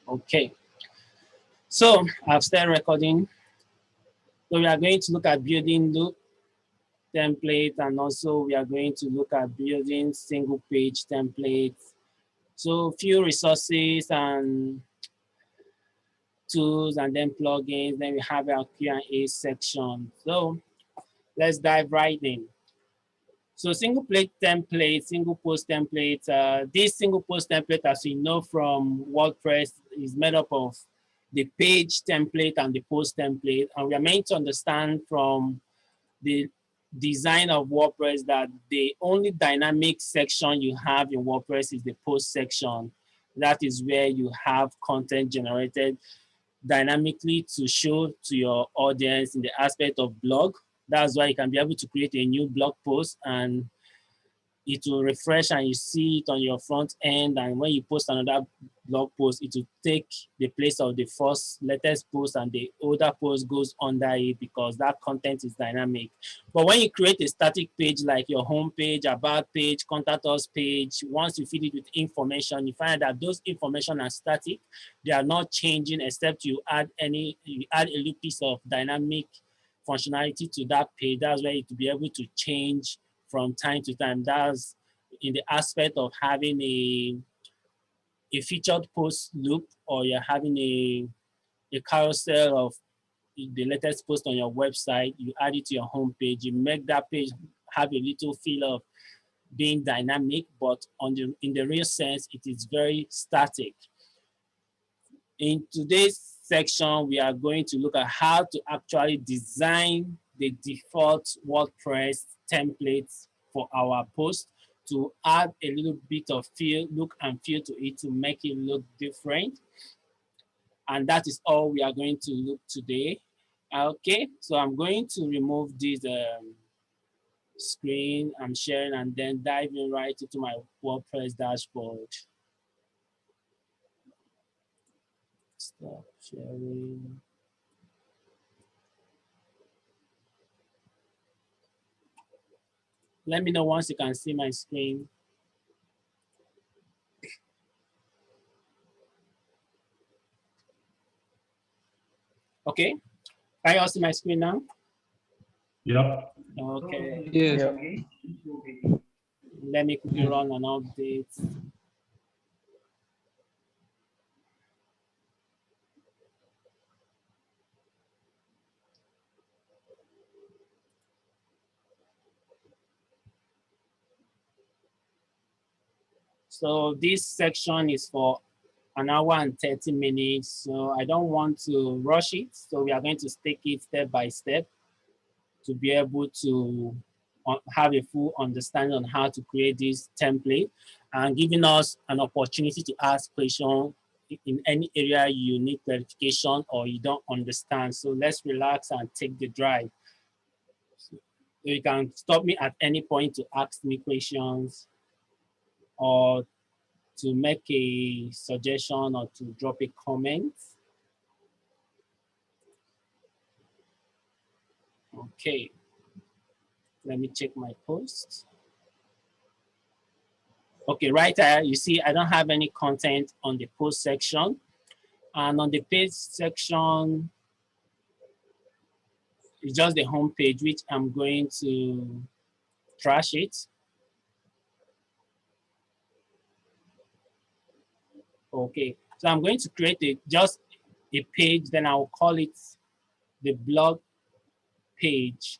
Okay, so I've started recording. So we are going to look at building loop template, and also we are going to look at building single page templates. So few resources and tools, and then plugins. Then we have our Q&A section. So let's dive right in. So single page template, single post template. This single post template, as you know from WordPress, is made up of the page template and the post template. And we are meant to understand from the design of WordPress that the only dynamic section you have in WordPress is the post section. That is where you have content generated dynamically to show to your audience in the aspect of blog. That's why you can be able to create a new blog post and it will refresh and you see it on your front end. And when you post another blog post, it will take the place of the first latest post and the older post goes under it because that content is dynamic. But when you create a static page like your home page, about page, contact us page, once you feed it with information, you find that those information are static. They are not changing except you add a little piece of dynamic functionality to that page. That's where it will be able to change from time to time. That's in the aspect of having a featured post loop, or you're having a carousel of the latest post on your website. You add it to your homepage. You make that page have a little feel of being dynamic, but in the real sense, it is very static. In today's section, we are going to look at how to actually design the default WordPress templates for our post to add a little bit of look and feel to it to make it look different. And that is all we are going to look today. Okay, so I'm going to remove this screen I'm sharing and then dive in right into my WordPress dashboard. Stop sharing. Let me know once you can see my screen. Okay, can you all see my screen now? Yep. Okay. Yes. Let me quickly run an update. So this section is for an hour and 30 minutes. So I don't want to rush it. So we are going to take it step by step to be able to have a full understanding on how to create this template and giving us an opportunity to ask questions in any area you need clarification or you don't understand. So let's relax and take the drive. So you can stop me at any point to ask me questions or to make a suggestion or to drop a comment. Okay, let me check my post. Okay, right there, you see I don't have any content on the post section. And on the page section, it's just the home page, which I'm going to trash it. Okay, so I'm going to create just a page, then I'll call it the blog page.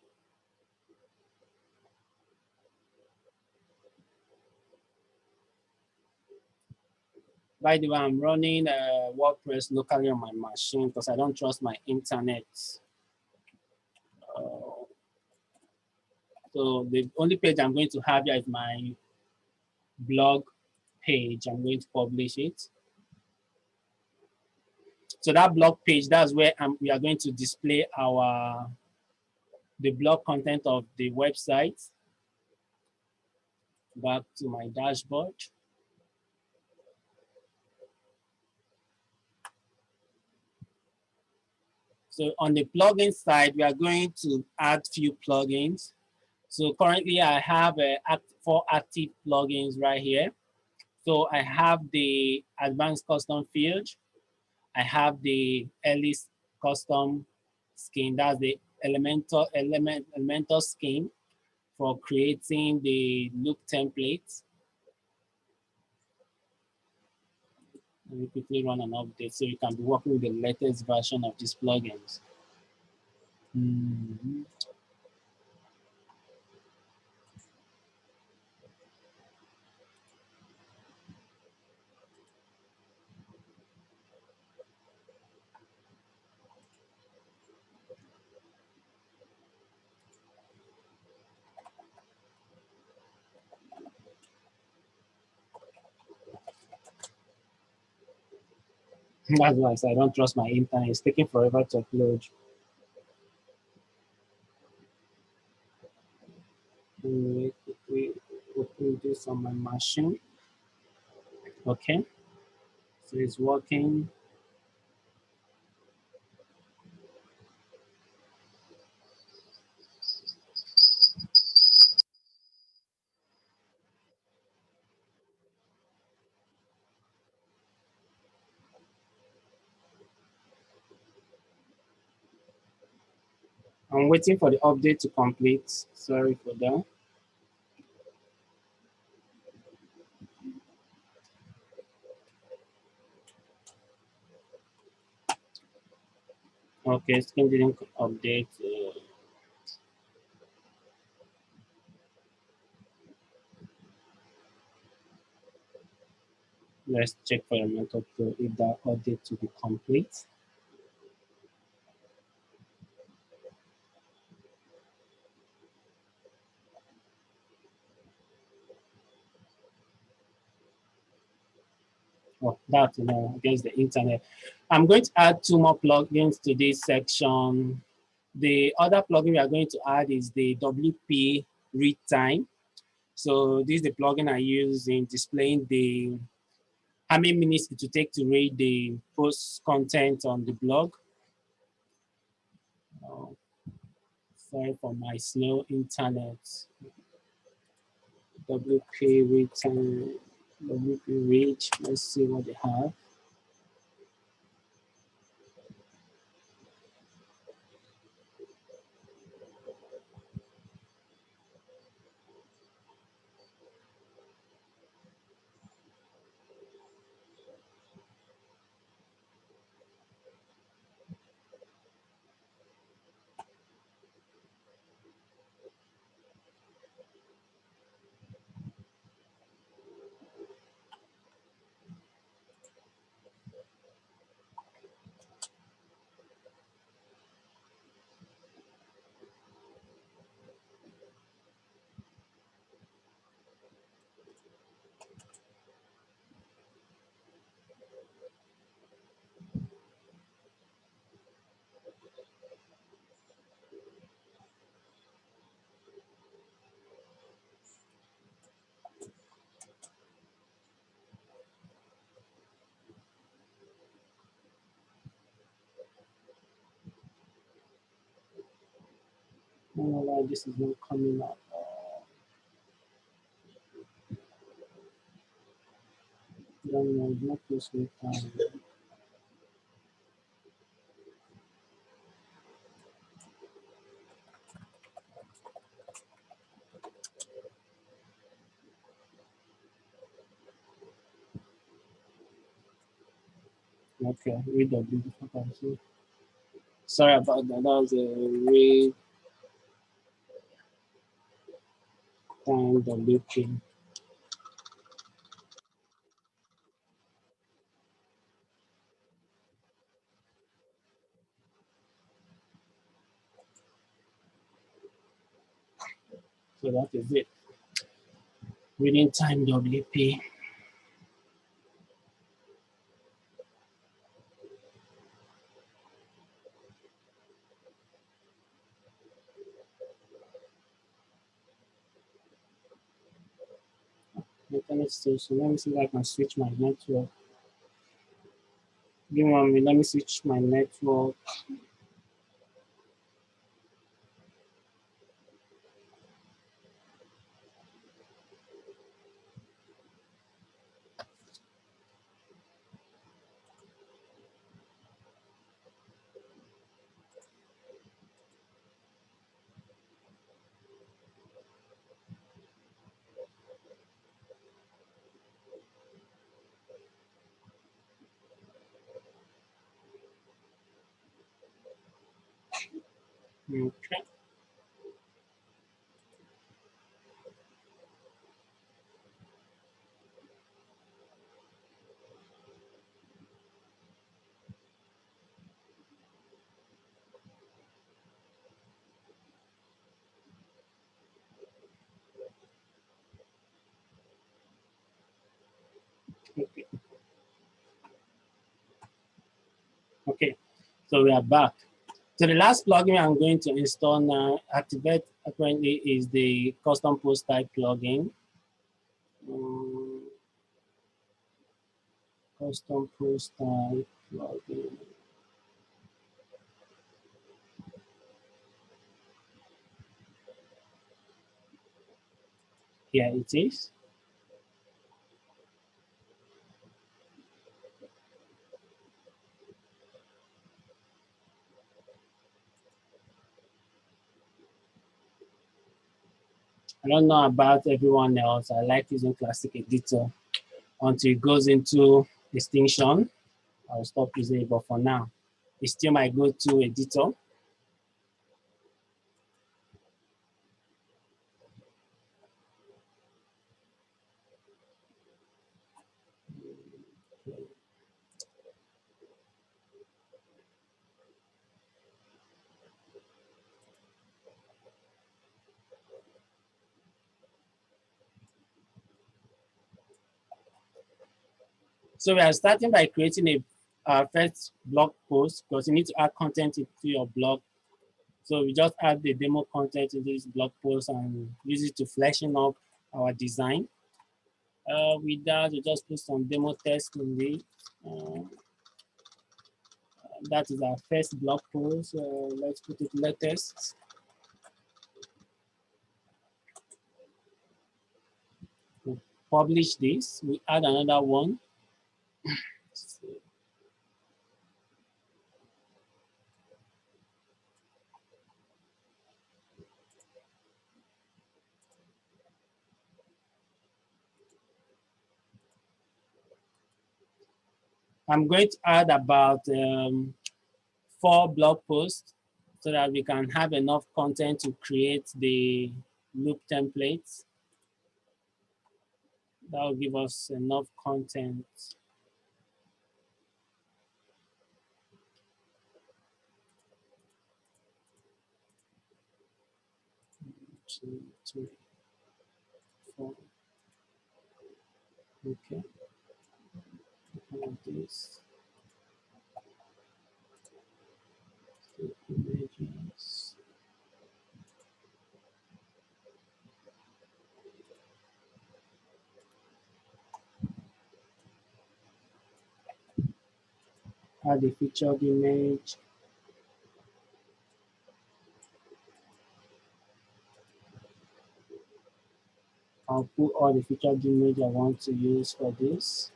By the way, I'm running WordPress locally on my machine because I don't trust my internet. So the only page I'm going to have here is my blog page. I'm going to publish it. So that blog page, that's where we are going to display the blog content of the website. Back to my dashboard. So on the plugin side, we are going to add few plugins. So currently I have 4 active plugins right here. So I have the advanced custom field. I have the Alice custom skin. That's the Elementor Skin for creating the look templates. Let me quickly run an update so you can be working with the latest version of these plugins. That's why I said I don't trust my internet. It's taking forever to upload. Let me open this on my machine. Okay, so it's working. I'm waiting for the update to complete. Sorry for that. Okay, Skin didn't update. Let's check for Elementor Pro if that update to be complete. Oh, that, against the internet. I'm going to add 2 more plugins to this section. The other plugin we are going to add is the WP read time. So this is the plugin I use in displaying the how many minutes it will take to read the post content on the blog. Oh, sorry for my slow internet. WP read time, WP read. Let's see what they have. I don't know why this is not coming up. I don't know, it's not post read time. Okay, read the beautiful. Sorry about that. That was a read time WP. So that is it. Reading time WP. Internet station. Let me see if I can switch my network. Give me 1 minute. Let me switch my network. Okay. Okay. Okay. So we are back. So the last plugin I'm going to install now, activate apparently, is the custom post type plugin. Um, custom post type plugin. Here it is. I don't know about everyone else. I like using Classic Editor until it goes into extinction. I'll stop using it, but for now, it's still my go-to editor. So we are starting by creating a first blog post because you need to add content into your blog. So we just add the demo content into this blog post and use it to freshen up our design. With that, we just put some demo text in it. That is our first blog post. Let's put it latest. We publish this. We add another one. So I'm going to add about 4 blog posts so that we can have enough content to create the loop templates. That will give us enough content. Two, three, four. Okay. Like this. Images. Add the featured image. I'll put all the featured image I want to use for this.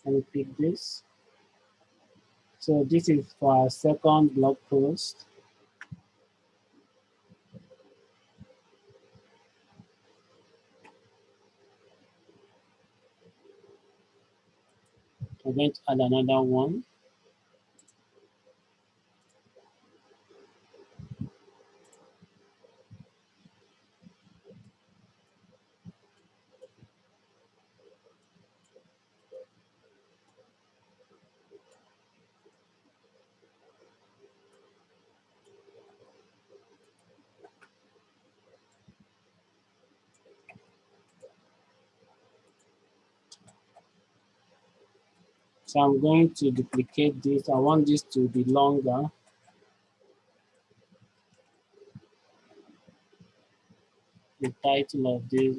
Let me pick this. So this is for our second blog post. I'm going to add another one. So I'm going to duplicate this. I want this to be longer. The title of this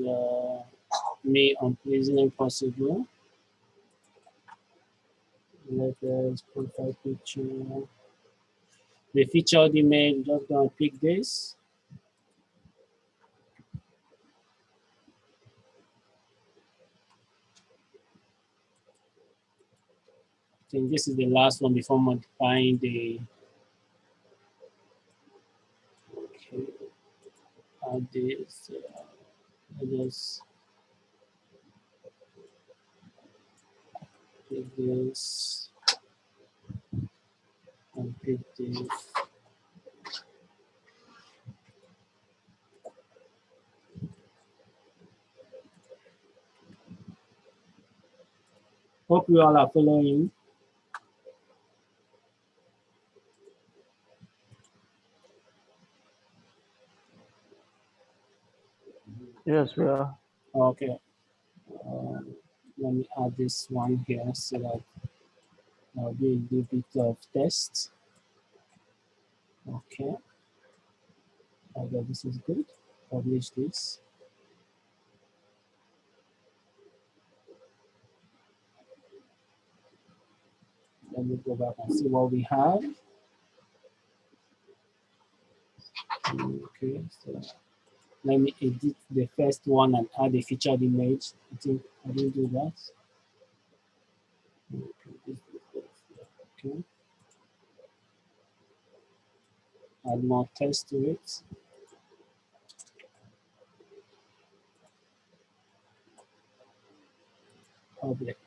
may unpleasant impossible. Latest profile picture. The featured image, just gonna pick this. I think this is the last one before modifying the, okay, add this, I just pick this. complete this. Hope you all are following. Yes, we are. Okay. Let me add this one here so that I'll do a little bit of test. Okay. Okay, this is good. Publish this. Let me go back and see what we have. Okay, so let me edit the first one and add a featured image. I think I didn't do that. Okay. Add more text to it. Public.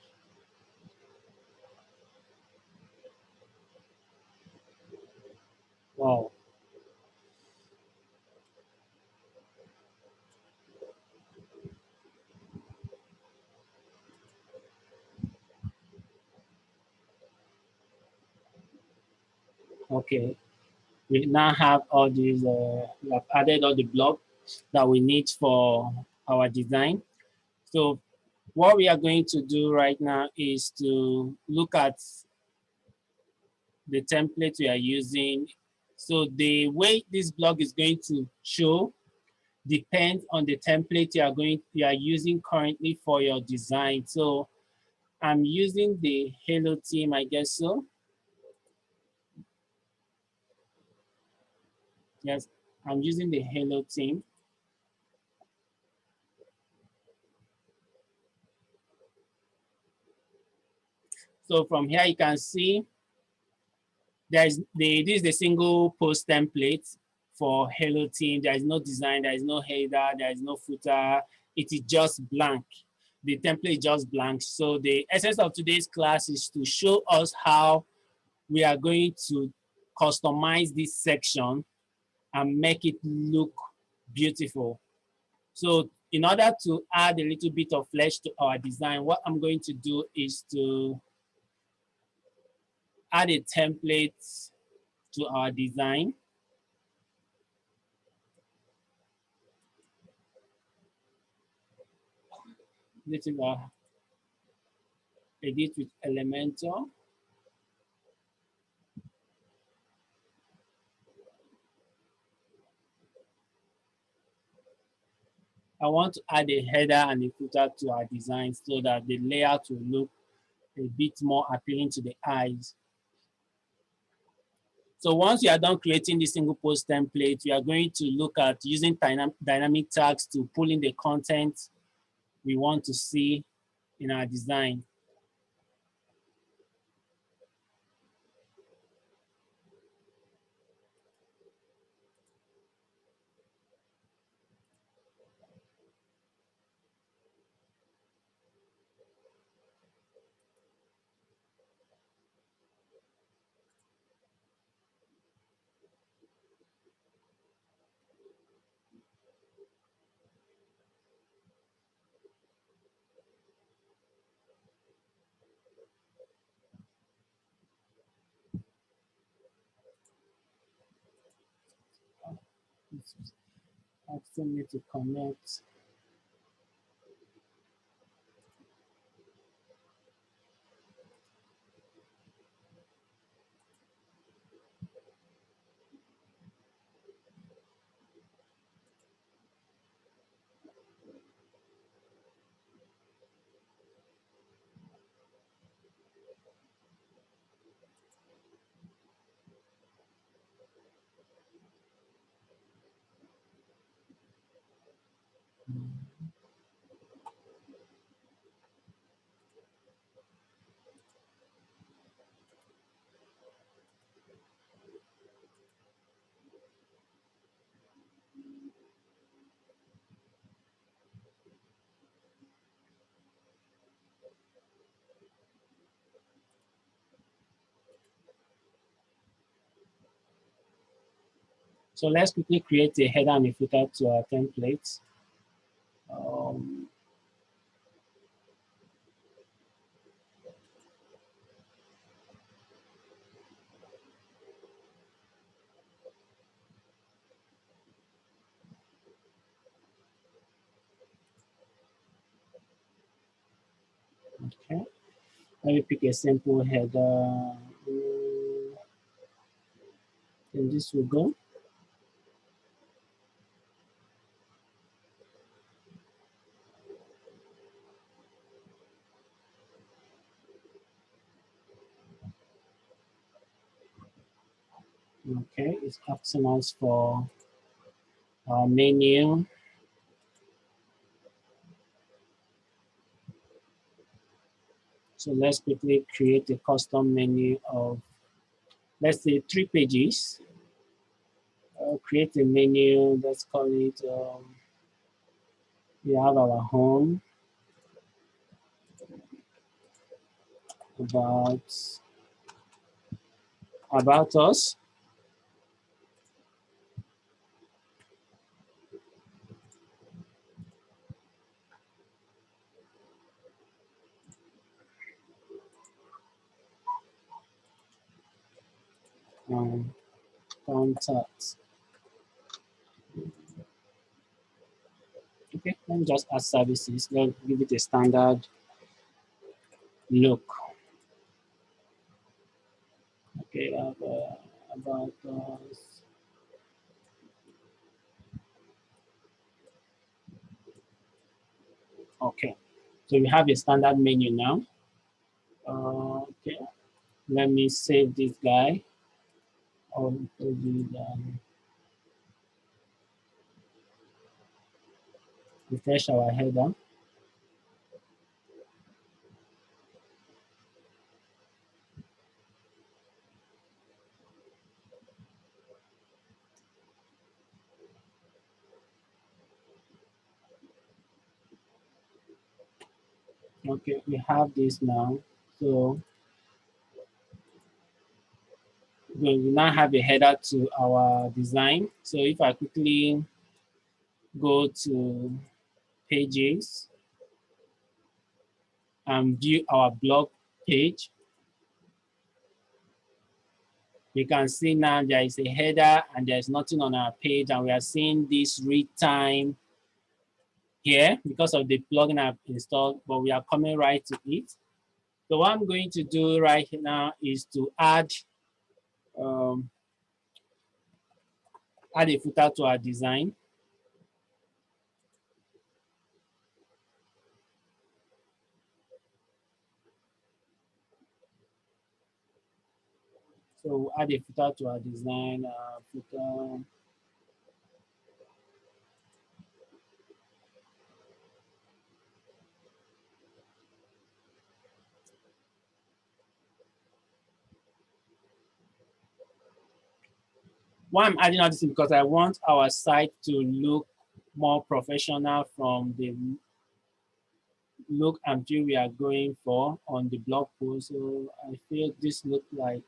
Wow. Okay. We now have all these, we have added all the blocks that we need for our design. So what we are going to do right now is to look at the template we are using. So the way this blog is going to show depends on the template you are using currently for your design. So I'm using the Hello theme, I guess so. Yes, I'm using the Hello theme. So from here you can see this is the single post template for Hello theme. There is no design, there is no header, there is no footer. It is just blank. The template is just blank. So the essence of today's class is to show us how we are going to customize this section and make it look beautiful. So in order to add a little bit of flesh to our design, what I'm going to do is to add a template to our design. This is our edit with Elementor. I want to add a header and a footer to our design so that the layout will look a bit more appealing to the eyes. So once you are done creating the single post template, we are going to look at using dynamic tags to pull in the content we want to see in our design. It's asking me to connect. So let's quickly create a header and a footer to our template. Okay, let me pick a simple header. And this will go. Okay, it's asking us for our menu. So let's quickly create a custom menu of, let's say, 3 pages. Create a menu, let's call it, we have our home, about us. Contact. Okay, let me just add services. Let's give it a standard look. Okay, about us. Okay, so we have a standard menu now. Okay, let me save this guy. Refresh our header. Okay, we have this now. So we now have a header to our design. So if I quickly go to pages and view our blog page, we can see now there is a header and there's nothing on our page, and we are seeing this read time here because of the plugin I've installed, but we are coming right to it. So what I'm going to do right now is to add a footer to our design. So add a footer to our design, footer. Why I'm adding all this is because I want our site to look more professional from the look and feel we are going for on the blog post. So I feel this looks like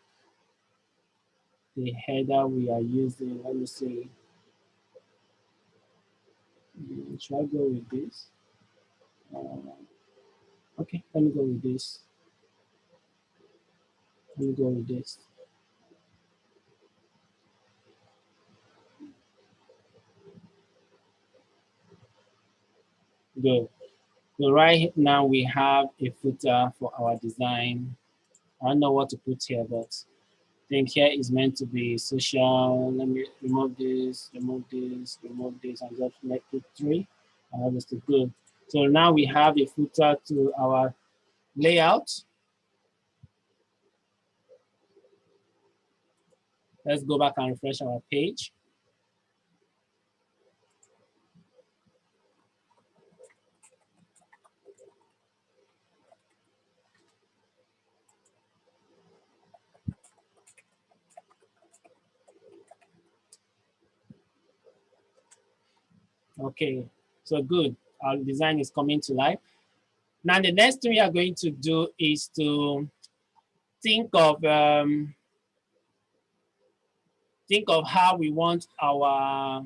the header we are using. Let me see. Should I go with this? Okay, let me go with this. Let me go with this. Good. So right now we have a footer for our design. I don't know what to put here, but I think here is meant to be social. Let me remove this, remove this, remove this, and just make it 3. Obviously good. So now we have a footer to our layout. Let's go back and refresh our page. Okay, so good. Our design is coming to life. Now the next thing we are going to do is to think of think of how we want our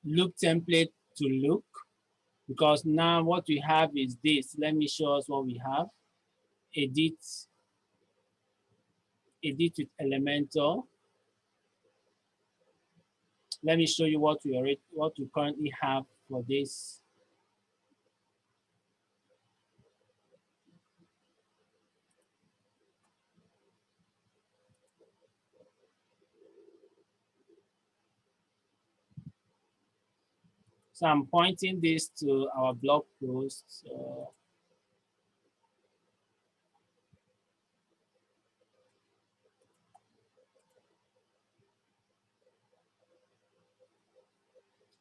look template to look, because now what we have is this. Let me show us what we have. Edit with Elementor. Let me show you what we currently have for this. So I'm pointing this to our blog post.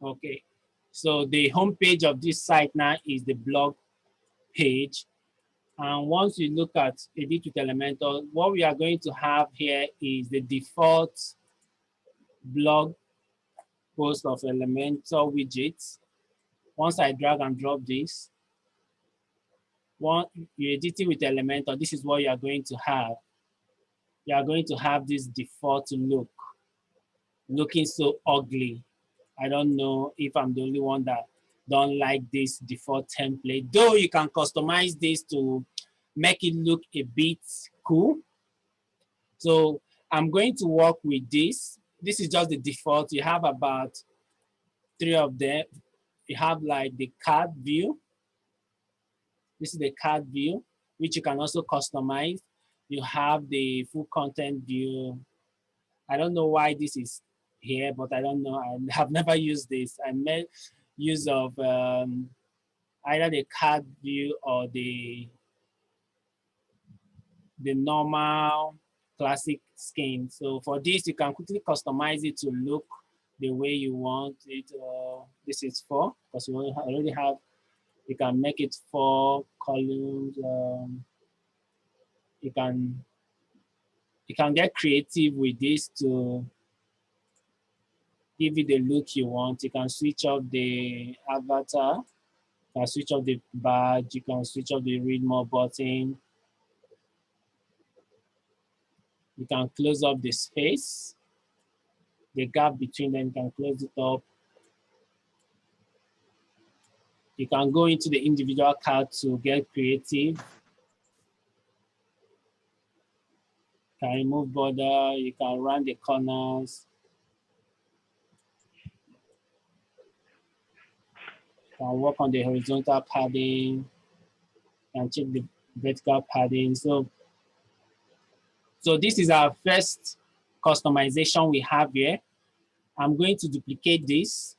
Okay, so the homepage of this site now is the blog page. And once you look at Edit with Elementor, what we are going to have here is the default blog post of Elementor widgets. Once I drag and drop this, once you edit it with Elementor, this is what you are going to have. You are going to have this default look, looking so ugly. I don't know if I'm the only one that don't like this default template, though you can customize this to make it look a bit cool. So I'm going to work with this. This is just the default. You have about 3 of them. You have like the card view. This is the card view, which you can also customize. You have the full content view. I don't know why this is here, but I don't know. I have never used this. I made use of either the card view or the normal classic skin. So for this, you can quickly customize it to look the way you want it. This is 4, because you already have, you can make it 4 columns. You can get creative with this to give it the look you want. You can switch off the avatar, you can switch off the badge, you can switch off the read more button. You can close up the space, the gap between them, you can close it up. You can go into the individual card to get creative. You can remove border, you can run the corners. You can work on the horizontal padding, you can check the vertical padding. So this is our first customization we have here. I'm going to duplicate this.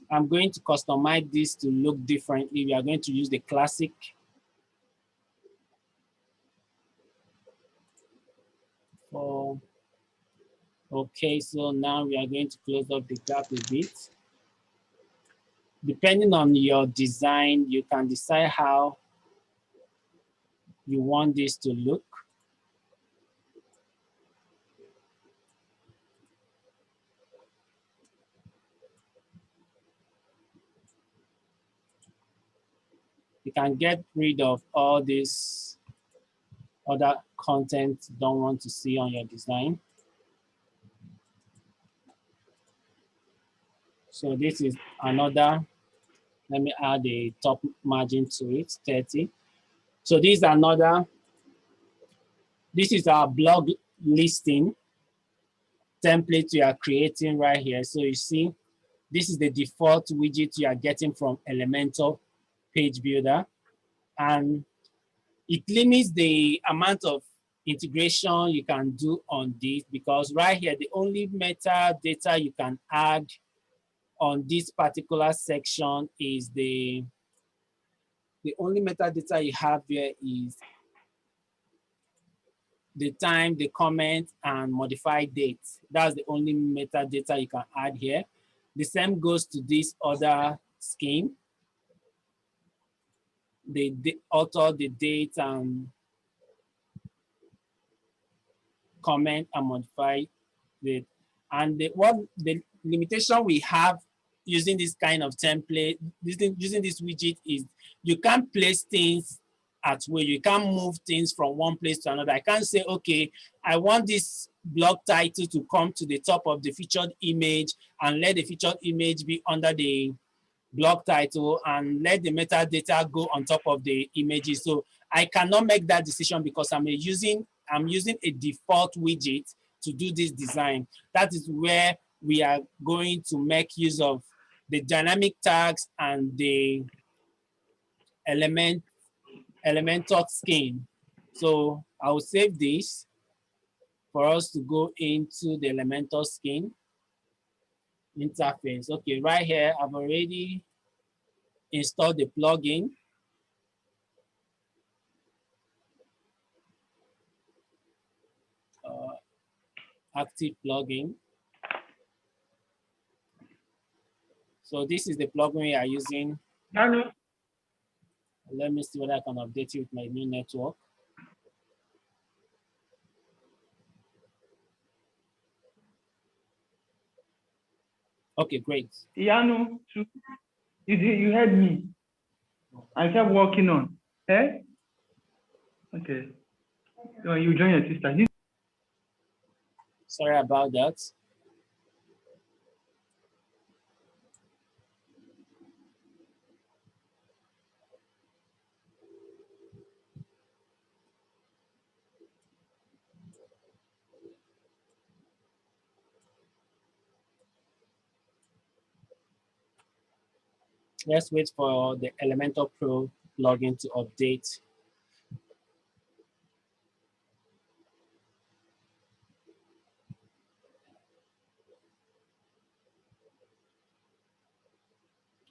I'm going to customize this to look differently. We are going to use the classic. Okay, so now we are going to close up the gap a bit. Depending on your design, you can decide how you want this to look. You can get rid of all this other content you don't want to see on your design. So this is another, let me add a top margin to it, 30. So this is another, this is our blog listing template we are creating right here. So you see, this is the default widget you are getting from Elementor Page Builder. And it limits the amount of integration you can do on this, because right here, the only metadata you can add on this particular section is the only metadata you have here is the time, the comment, and modified date. That's the only metadata you can add here. The same goes to this other scheme. The author, the date, and comment and modify it. And the limitation we have using this kind of template, using this widget, is you can't place things at will. You can't move things from one place to another. I can't say, okay, I want this blog title to come to the top of the featured image and let the featured image be under the blog title and let the metadata go on top of the images. So I cannot make that decision because I'm using a default widget to do this design. That is where we are going to make use of the dynamic tags and the Elementor Skin. So I'll save this for us to go into the Elementor Skin interface. Okay, right here, I've already installed the plugin. Active plugin. So this is the plugin we are using. Hello. Let me see whether I can update it with my new network. Okay, great. Yano, you heard me. I kept working on. Eh? Okay. So you join your sister. Sorry about that. Let's wait for the Elementor Pro plugin to update.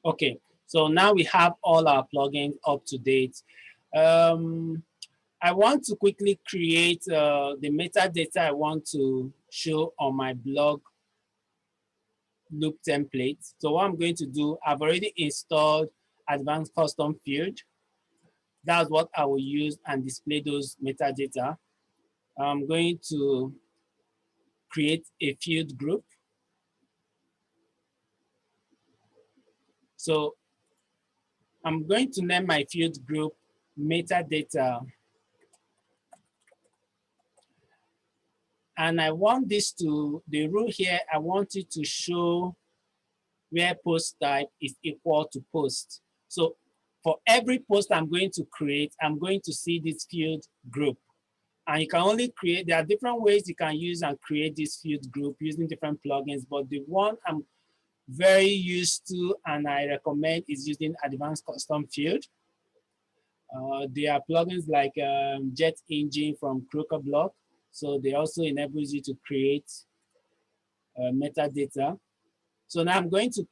Okay, so now we have all our plugins up to date. I want to quickly create the metadata I want to show on my blog loop template. So what I'm going to do, I've already installed advanced custom field. That's what I will use and display those metadata. I'm going to create a field group. So I'm going to name my field group metadata. And I want this to, the rule here, I want it to show where post type is equal to post. So for every post I'm going to create, I'm going to see this field group. And you can only create, there are different ways you can use and create this field group using different plugins, but the one I'm very used to and I recommend is using advanced custom field. There are plugins like Jet Engine from CrokerBlock. So they also enables you to create metadata. So now I'm going to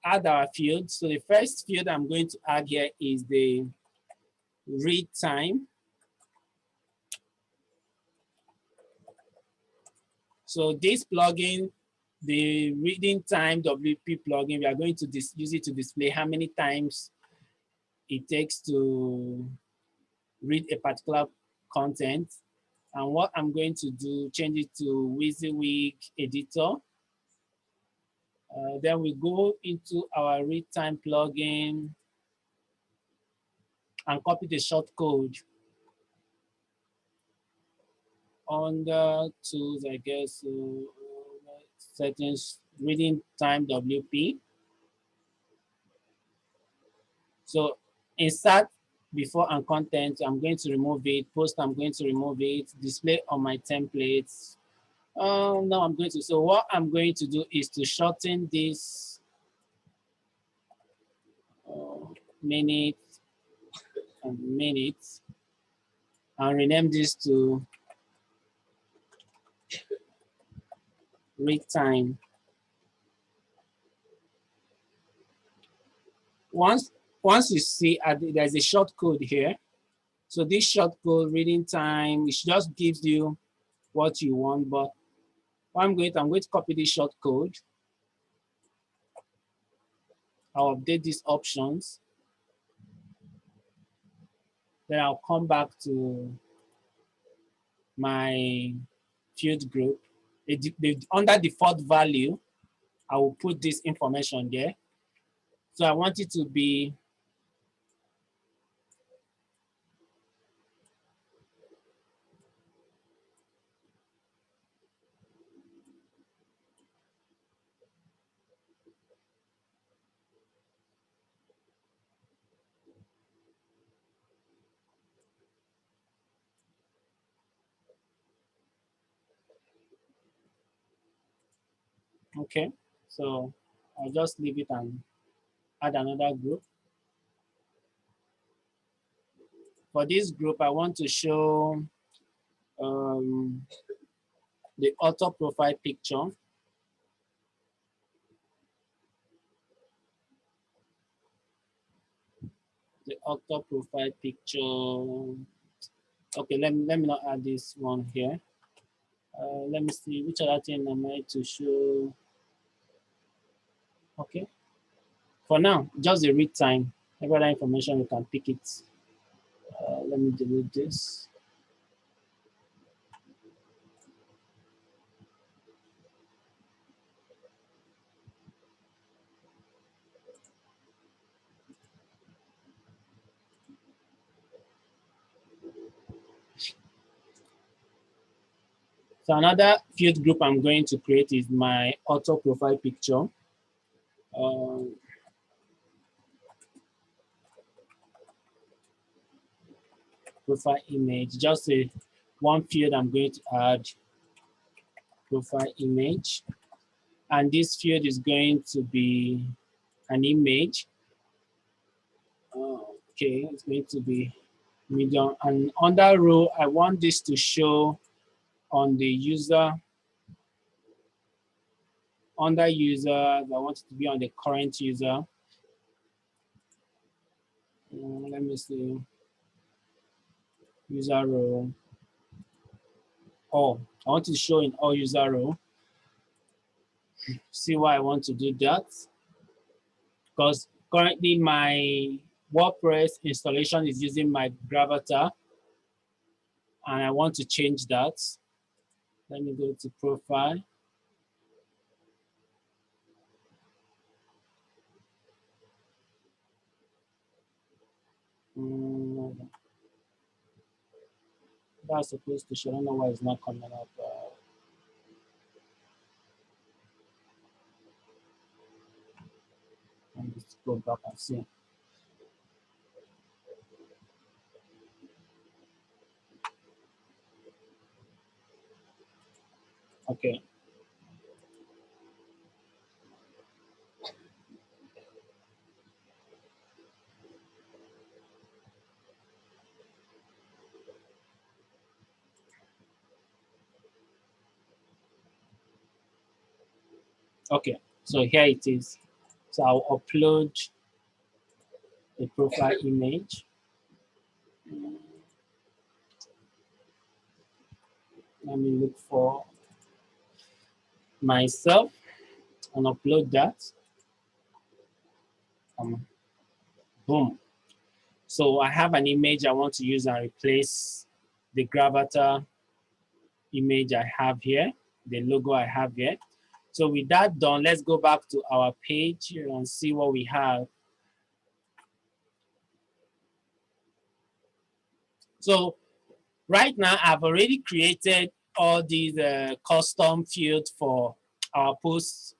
add our fields. So the first field I'm going to add here is the read time. So this plugin, the reading time WP plugin, we are going to use it to display how many times it takes to read a particular content. And what I'm going to do, change it to WYSIWYG editor. Then we go into our read time plugin and copy the shortcode under tools, I guess, settings, reading time WP. So insert before and content, I'm going to remove it. Post, I'm going to remove it. Display on my templates. Now I'm going to, so what I'm going to do is to shorten this minute and minutes and rename this to read time. Once you see there's a short code here. So this short code reading time, it just gives you what you want, but what I'm going to copy this short code. I'll update these options. Then I'll come back to my field group. Under default value, I will put this information there. So I want it to be Okay, so I'll just leave it and add another group. For this group, I want to show the author profile picture. The author profile picture. Okay, let me not add this one here. Let me see which other thing am I to show. Okay, for now, just the read time. Every other information, you can pick it. Let me delete this. So another field group I'm going to create is my author profile picture. Profile image, just a one field I'm going to add profile image. And this field is going to be an image. Okay, it's going to be medium. And on that row, I want this to show on the user. Under user, I want it to be on the current user. Let me see. User row. Oh, I want to show in all user row. See why I want to do that. Because currently my WordPress installation is using my Gravatar, and I want to change that. Let me go to profile. That's supposed to show. I don't know why it's not coming up. Let me just go back and see. Okay. Okay, so here it is. So I'll upload a profile image. Let me look for myself and upload that. Boom. So I have an image I want to use and replace the Gravatar image I have here, the logo I have here. So with that done, let's go back to our page and see what we have. So right now, I've already created all these custom fields for our posts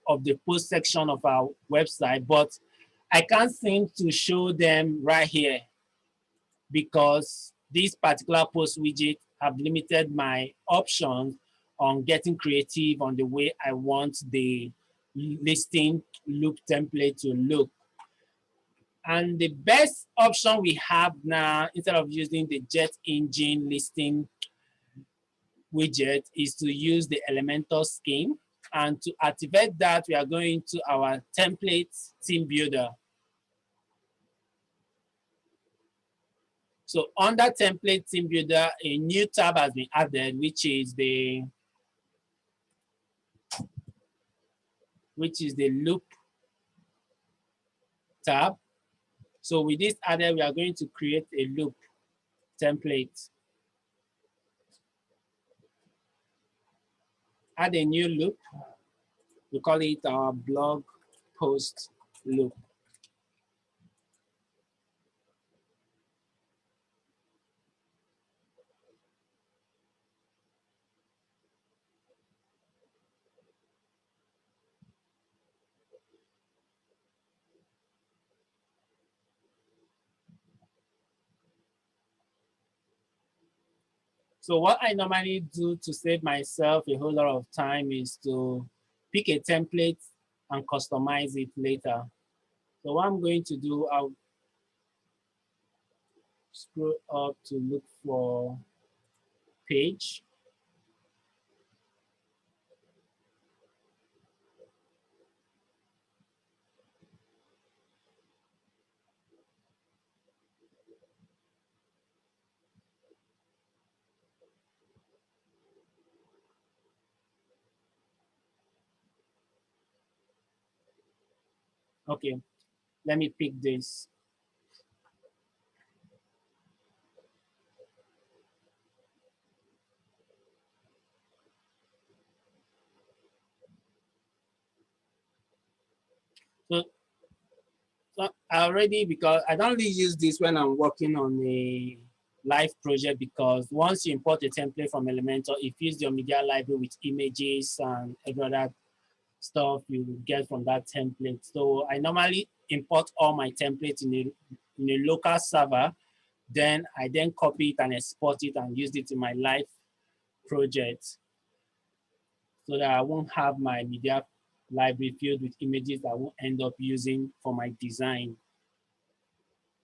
of the post section of our website, but I can't seem to show them right here because this particular post widget have limited my options on getting creative on the way I want the listing loop template to look. And the best option we have now, instead of using the jet engine listing widget, is to use the Elementor Skin. And to activate that, we are going to our template team builder. So under template team builder, a new tab has been added, which is the loop tab. So with this added, we are going to create a loop template. Add a new loop. We call it our blog post loop. So what I normally do to save myself a whole lot of time is to pick a template and customize it later. So what I'm going to do, I'll scroll up to look for page. Okay, let me pick this. So I already, because I don't really use this when I'm working on a live project, because once you import a template from Elementor, it fills your media library with images and every other stuff you get from that template. So I normally import all my templates in a local server. Then I copy it and export it and use it in my live project, so that I won't have my media library filled with images that I won't end up using for my design.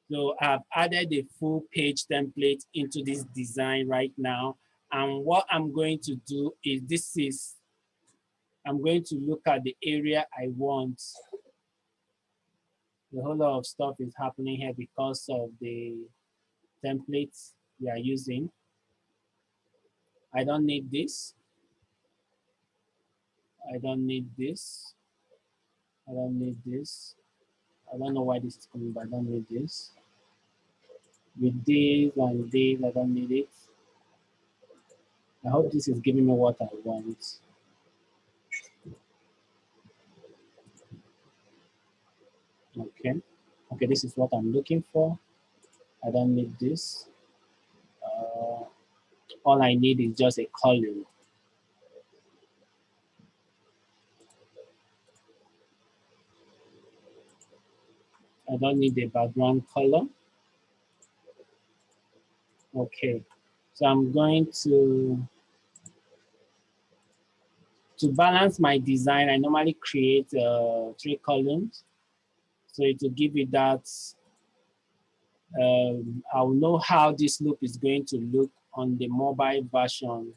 So I've added a full page template into this design right now. And what I'm going to do is I'm going to look at the area I want. A whole lot of stuff is happening here because of the templates we are using. I don't need this. I don't need this. I don't need this. I don't know why this is coming, but I don't need this. With this and this, I don't need it. I hope this is giving me what I want. Okay. Okay, this is what I'm looking for. I don't need this. All I need is just a column. I don't need the background color. Okay, so I'm going to balance my design. I normally create 3 columns. So it will give you that, I'll know how this loop is going to look on the mobile version.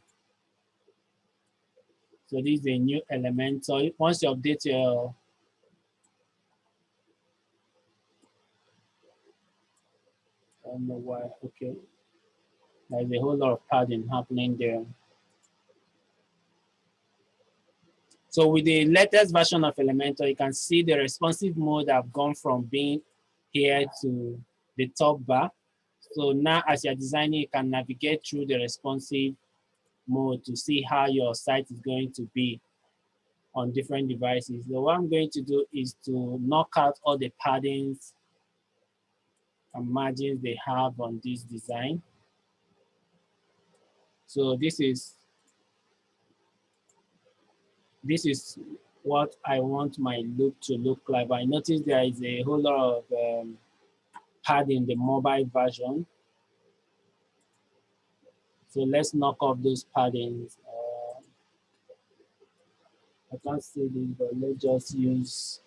So this is a new element. So once you update your, I don't know why, okay. There's a whole lot of padding happening there. So with the latest version of Elementor, you can see the responsive mode have gone from being here to the top bar. So now as you're designing, you can navigate through the responsive mode to see how your site is going to be on different devices. So what I'm going to do is to knock out all the paddings and margins they have on this design. So this is what I want my loop to look like. But I noticed there is a whole lot of padding the mobile version. So let's knock off those paddings. I can't see this, but let's just use.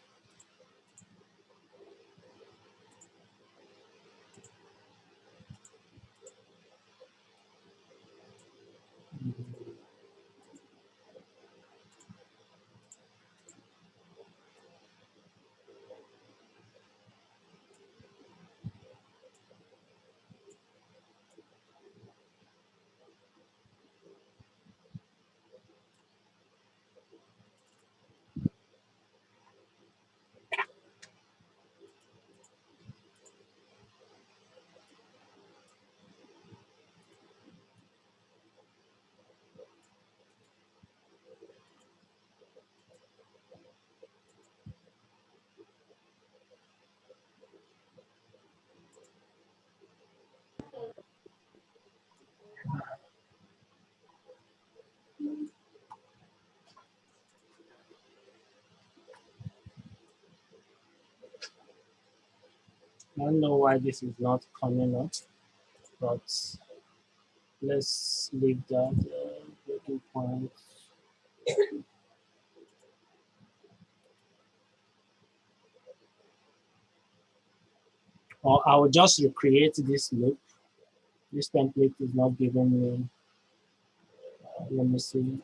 I don't know why this is not coming up, but let's leave that breaking point. or I will just recreate this loop. This template is not giving me, let me see.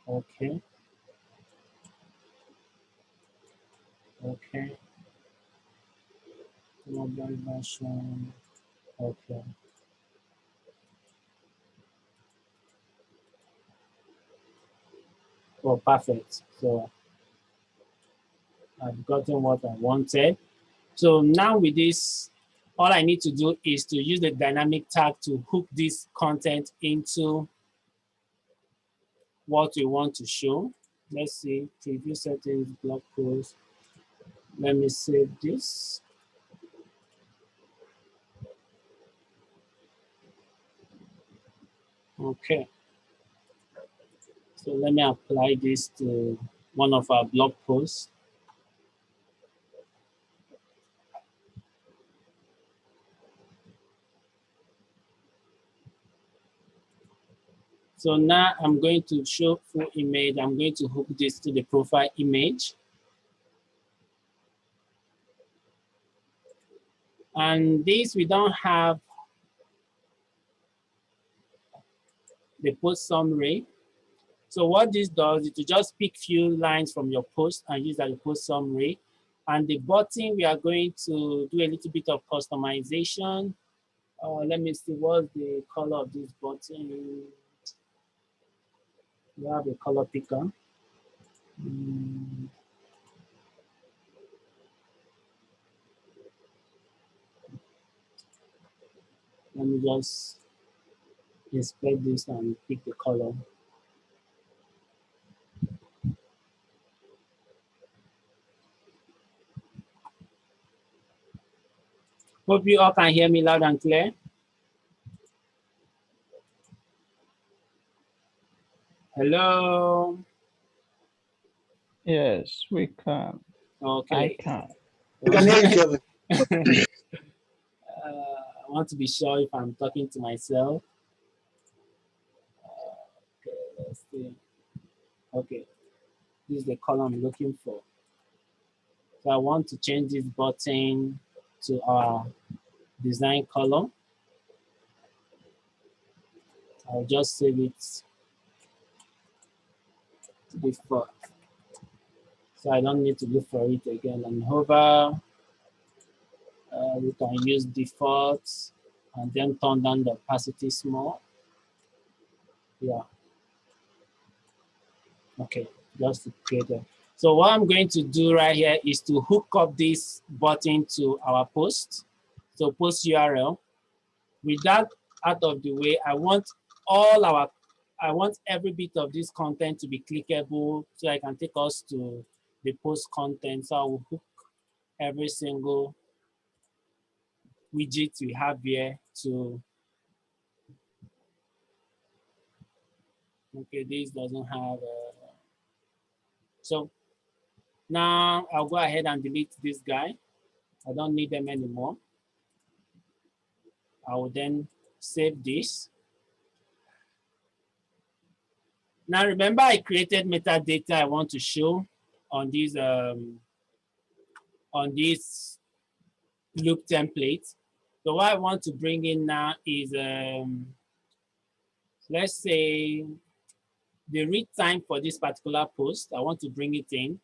Okay. Okay. Mobile version. Okay. Oh, perfect. So I've gotten what I wanted. So now with this, all I need to do is to use the dynamic tag to hook this content into what we want to show. Let's see, preview settings, blog post. Let me save this. Okay. So let me apply this to one of our blog posts. So now I'm going to show full image. I'm going to hook this to the profile image. And this, we don't have the post summary. So what this does is to just pick few lines from your post and use that as a post summary. And the button, we are going to do a little bit of customization. Let me see, what's the color of this button? We have a color picker. Let me just inspect this and pick the color. Hope you all can hear me loud and clear. Hello. Yes, we can. Okay. I can. You can hear each other. I want to be sure if I'm talking to myself. Okay, let's see. Okay, this is the color I'm looking for. So I want to change this button to our design color. I'll just save it to default. So I don't need to look for it again and hover. We can use default and then turn down the opacity small. Yeah. Okay, just to create it. So what I'm going to do right here is to hook up this button to our post. So post URL. With that out of the way, I want every bit of this content to be clickable so I can take us to the post content. So I will hook every single widget we have here to, okay, this doesn't have, so now I'll go ahead and delete this guy. I don't need them anymore. I will then save this. Now remember I created metadata I want to show on this loop template. So what I want to bring in now is, let's say the read time for this particular post, I want to bring it in.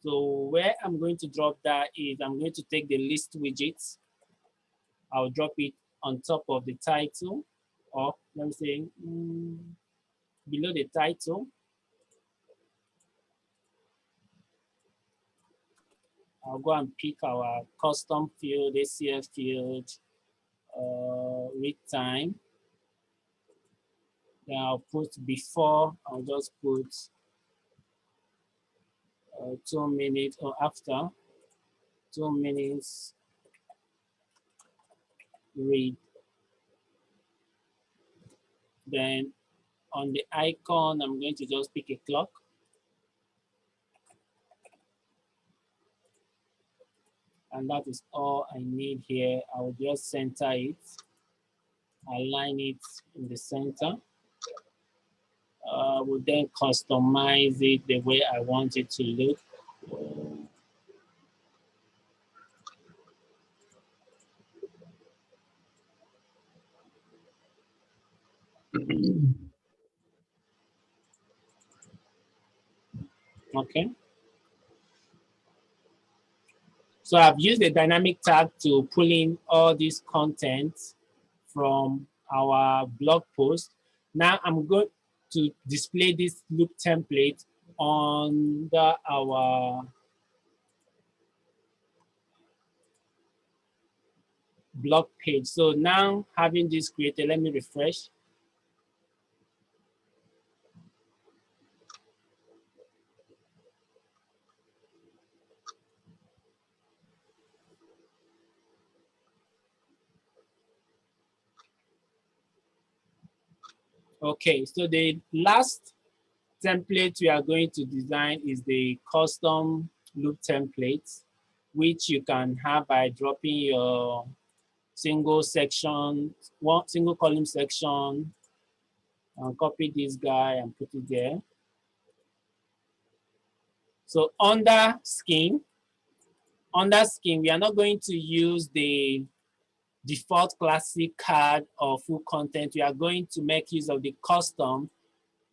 So where I'm going to drop that is I'm going to take the list widgets. I'll drop it on top of the title, or let me say below the title. I'll go and pick our custom field, ACF field, read time. Then I'll put before, I'll just put 2 minutes, or after 2 minutes read. Then on the icon, I'm going to just pick a clock. And that is all I need here. I'll just center it, align it in the center. We'll then customize it the way I want it to look. Okay. So I've used the dynamic tag to pull in all this content from our blog post. Now I'm going to display this loop template under our blog page. So now having this created, let me refresh. Okay, so the last template we are going to design is the custom loop template, which you can have by dropping your single section, one single column section, and copy this guy and put it there. So under skin, we are not going to use the default classic card or full content. We are going to make use of the custom.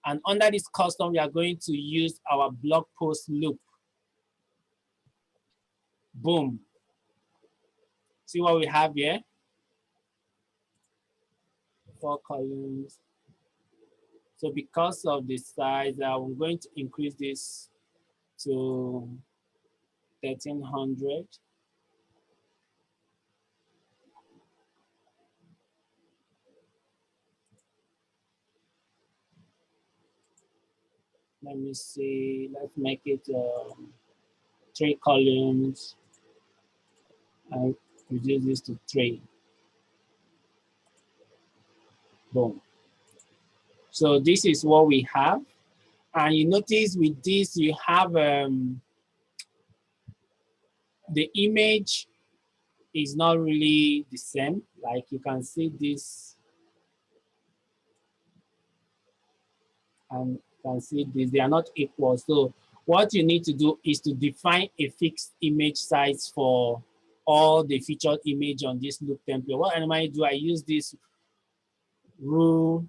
And under this custom, we are going to use our blog post loop. Boom. See what we have here? 4 columns. So because of the size, I'm going to increase this to 1300. Let me see, let's make it 3 columns. I reduce this to 3. Boom. So this is what we have. And you notice with this, you have the image is not really the same. Like you can see this and you can see this, they are not equal. So what you need to do is to define a fixed image size for all the featured image on this loop template. What am I do? I use this rule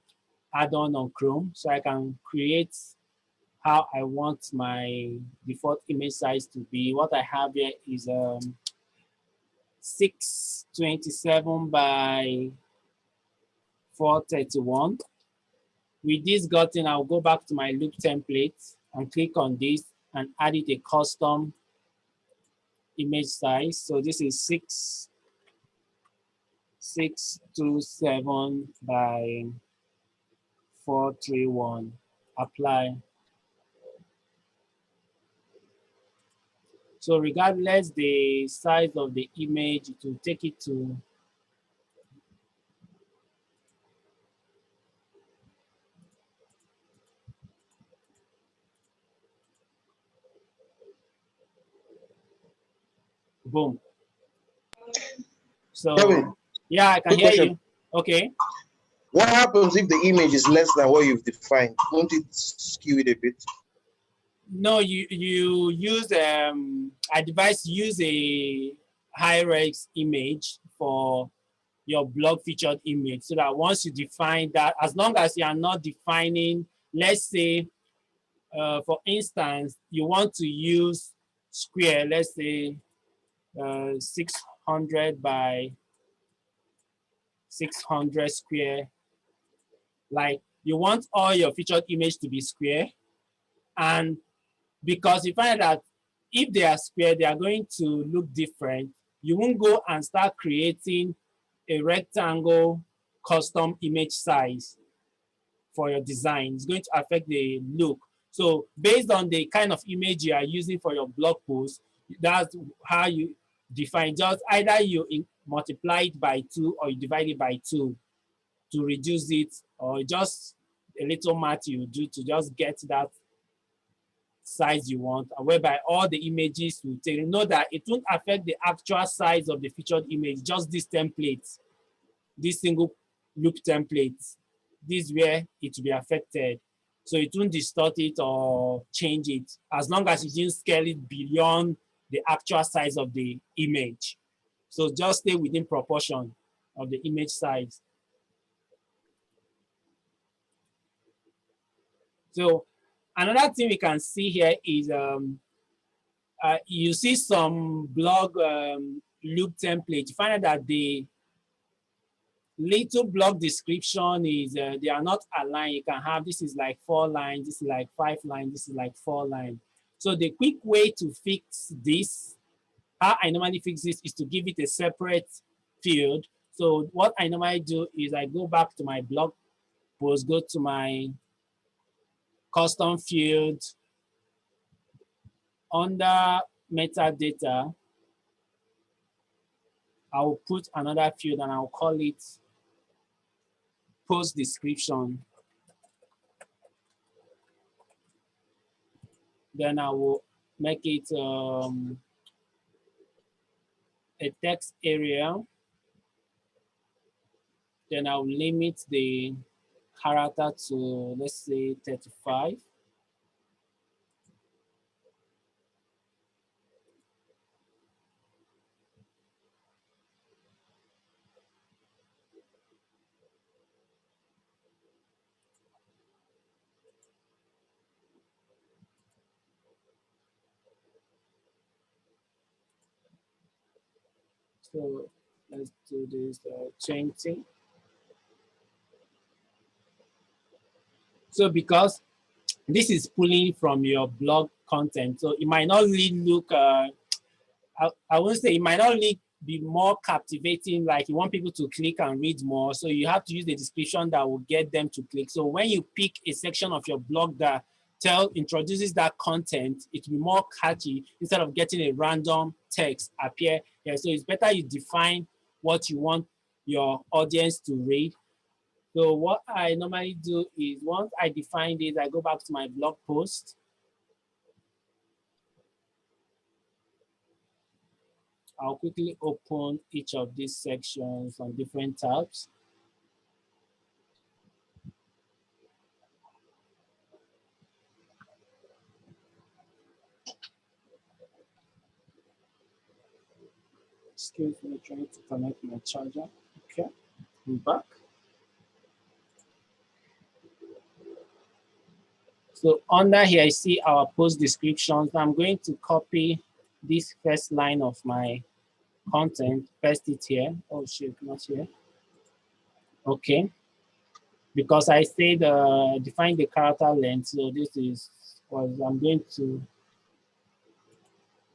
add-on on Chrome, so I can create how I want my default image size to be. What I have here is 627 by 431. With this gotten, I'll go back to my loop template and click on this and add it a custom image size. So this is 627 by 431. Apply. So regardless the size of the image, it will take it to boom. So Kevin, yeah, I can quick hear question. you. Okay. What happens if the image is less than what you've defined? Won't it skew it a bit? No, you use I advise use a high-res image for your blog featured image, so that once you define that, as long as you are not defining, let's say for instance, you want to use square, let's say 600 by 600 square, like you want all your featured image to be square. And because you find that if they are square, they are going to look different. You won't go and start creating a rectangle custom image size for your design. It's going to affect the look. So based on the kind of image you are using for your blog post, that's how you define. Just either you multiply it by 2 or you divide it by 2 to reduce it, or just a little math you do to just get that size you want, and whereby all the images will take. You know that it won't affect the actual size of the featured image, just this template, this single loop template. This is where it will be affected. So it won't distort it or change it, as long as you didn't scale it beyond the actual size of the image. So just stay within proportion of the image size. So another thing we can see here is you see some blog loop template. You find out that the little blog description is they are not aligned. You can have this is like 4 lines, this is like 5 lines, this is like 4 lines. So the quick way to fix this, how I normally fix this, is to give it a separate field. So what I normally do is I go back to my blog post, go to my custom field, under metadata, I'll put another field and I'll call it post description. Then I will make it a text area. Then I'll limit the character to, let's say, 35. So let's do this 20. So because this is pulling from your blog content, so it might not really look, I won't say it might not really be more captivating, like you want people to click and read more. So you have to use the description that will get them to click. So when you pick a section of your blog that introduces that content, it will be more catchy instead of getting a random text appear here. So it's better you define what you want your audience to read. So what I normally do is once I define this, I go back to my blog post. I'll quickly open each of these sections on different tabs. Excuse me, trying to connect my charger. Okay, I'm back. So under here, I see our post descriptions. I'm going to copy this first line of my content, paste it here. Oh shit, not here. Okay, because I said define the character length. So this is what I'm going to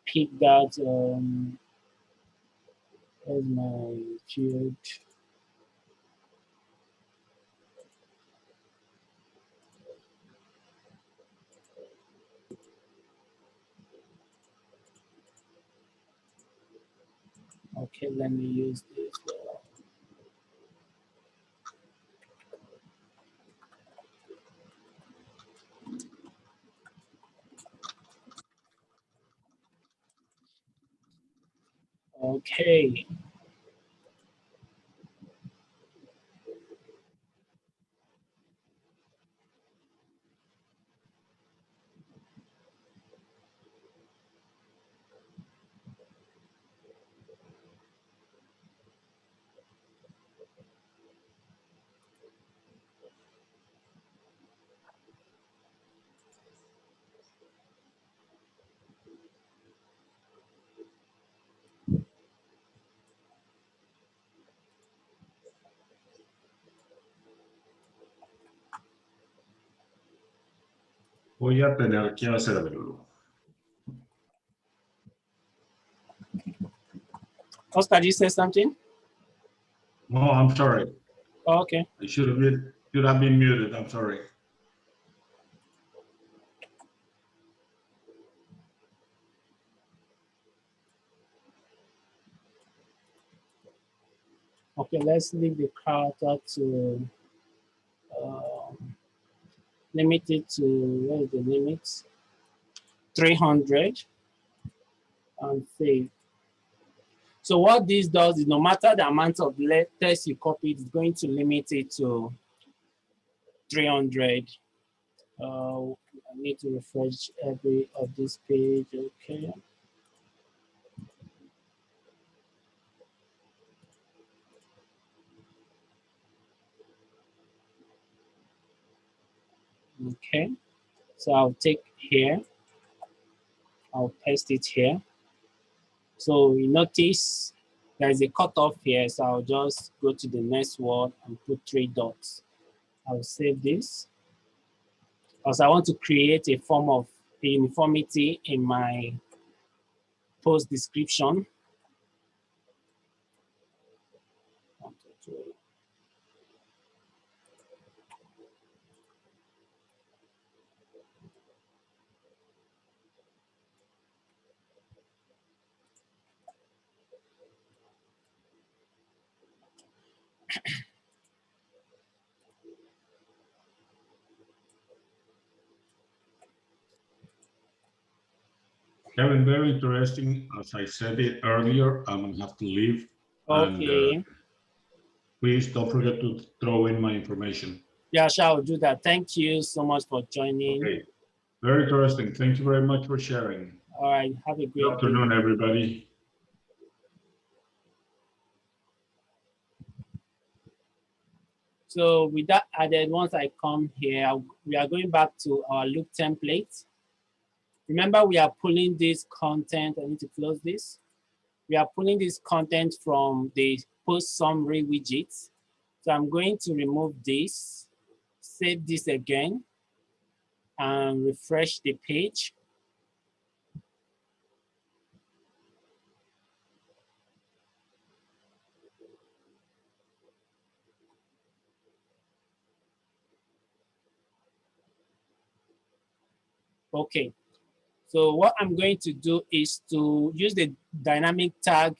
pick that. As my field. Okay, let me use this. Okay. Voy a tener que hacerlo. Oscar, did you say something? Oh, I'm sorry. Oh, okay. I should have been muted. I'm sorry. Okay, let's leave the character to limit it to, where is the limit? 300 and save. So what this does is no matter the amount of text you copy, it's going to limit it to 300. I need to refresh every of this page. Okay. Okay. So I'll take here, I'll paste it here. So you notice there's a cutoff here, so I'll just go to the next word and put 3 dots. I'll save this because I want to create a form of uniformity in my post description. Kevin, very interesting. As I said it earlier, I'm gonna have to leave. Okay. And please don't forget to throw in my information. Yeah, sure, I'll do that. Thank you so much for joining. Okay, very interesting. Thank you very much for sharing. All right, have a Good great afternoon, day. everybody. So with that added, once I come here, we are going back to our look template. Remember, we are pulling this content. I need to close this. We are pulling this content from the post summary widgets. So I'm going to remove this, save this again, and refresh the page. Okay, so what I'm going to do is to use the dynamic tag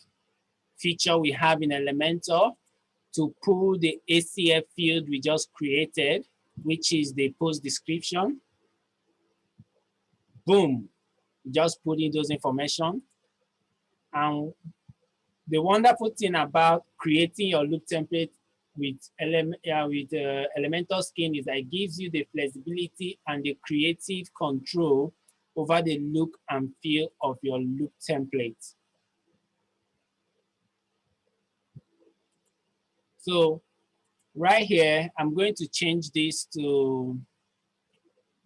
feature we have in Elementor to pull the ACF field we just created, which is the post description. Boom, just put in those information. And the wonderful thing about creating your look template with Elementor Skin is that it gives you the flexibility and the creative control over the look and feel of your look template. So right here, I'm going to change this to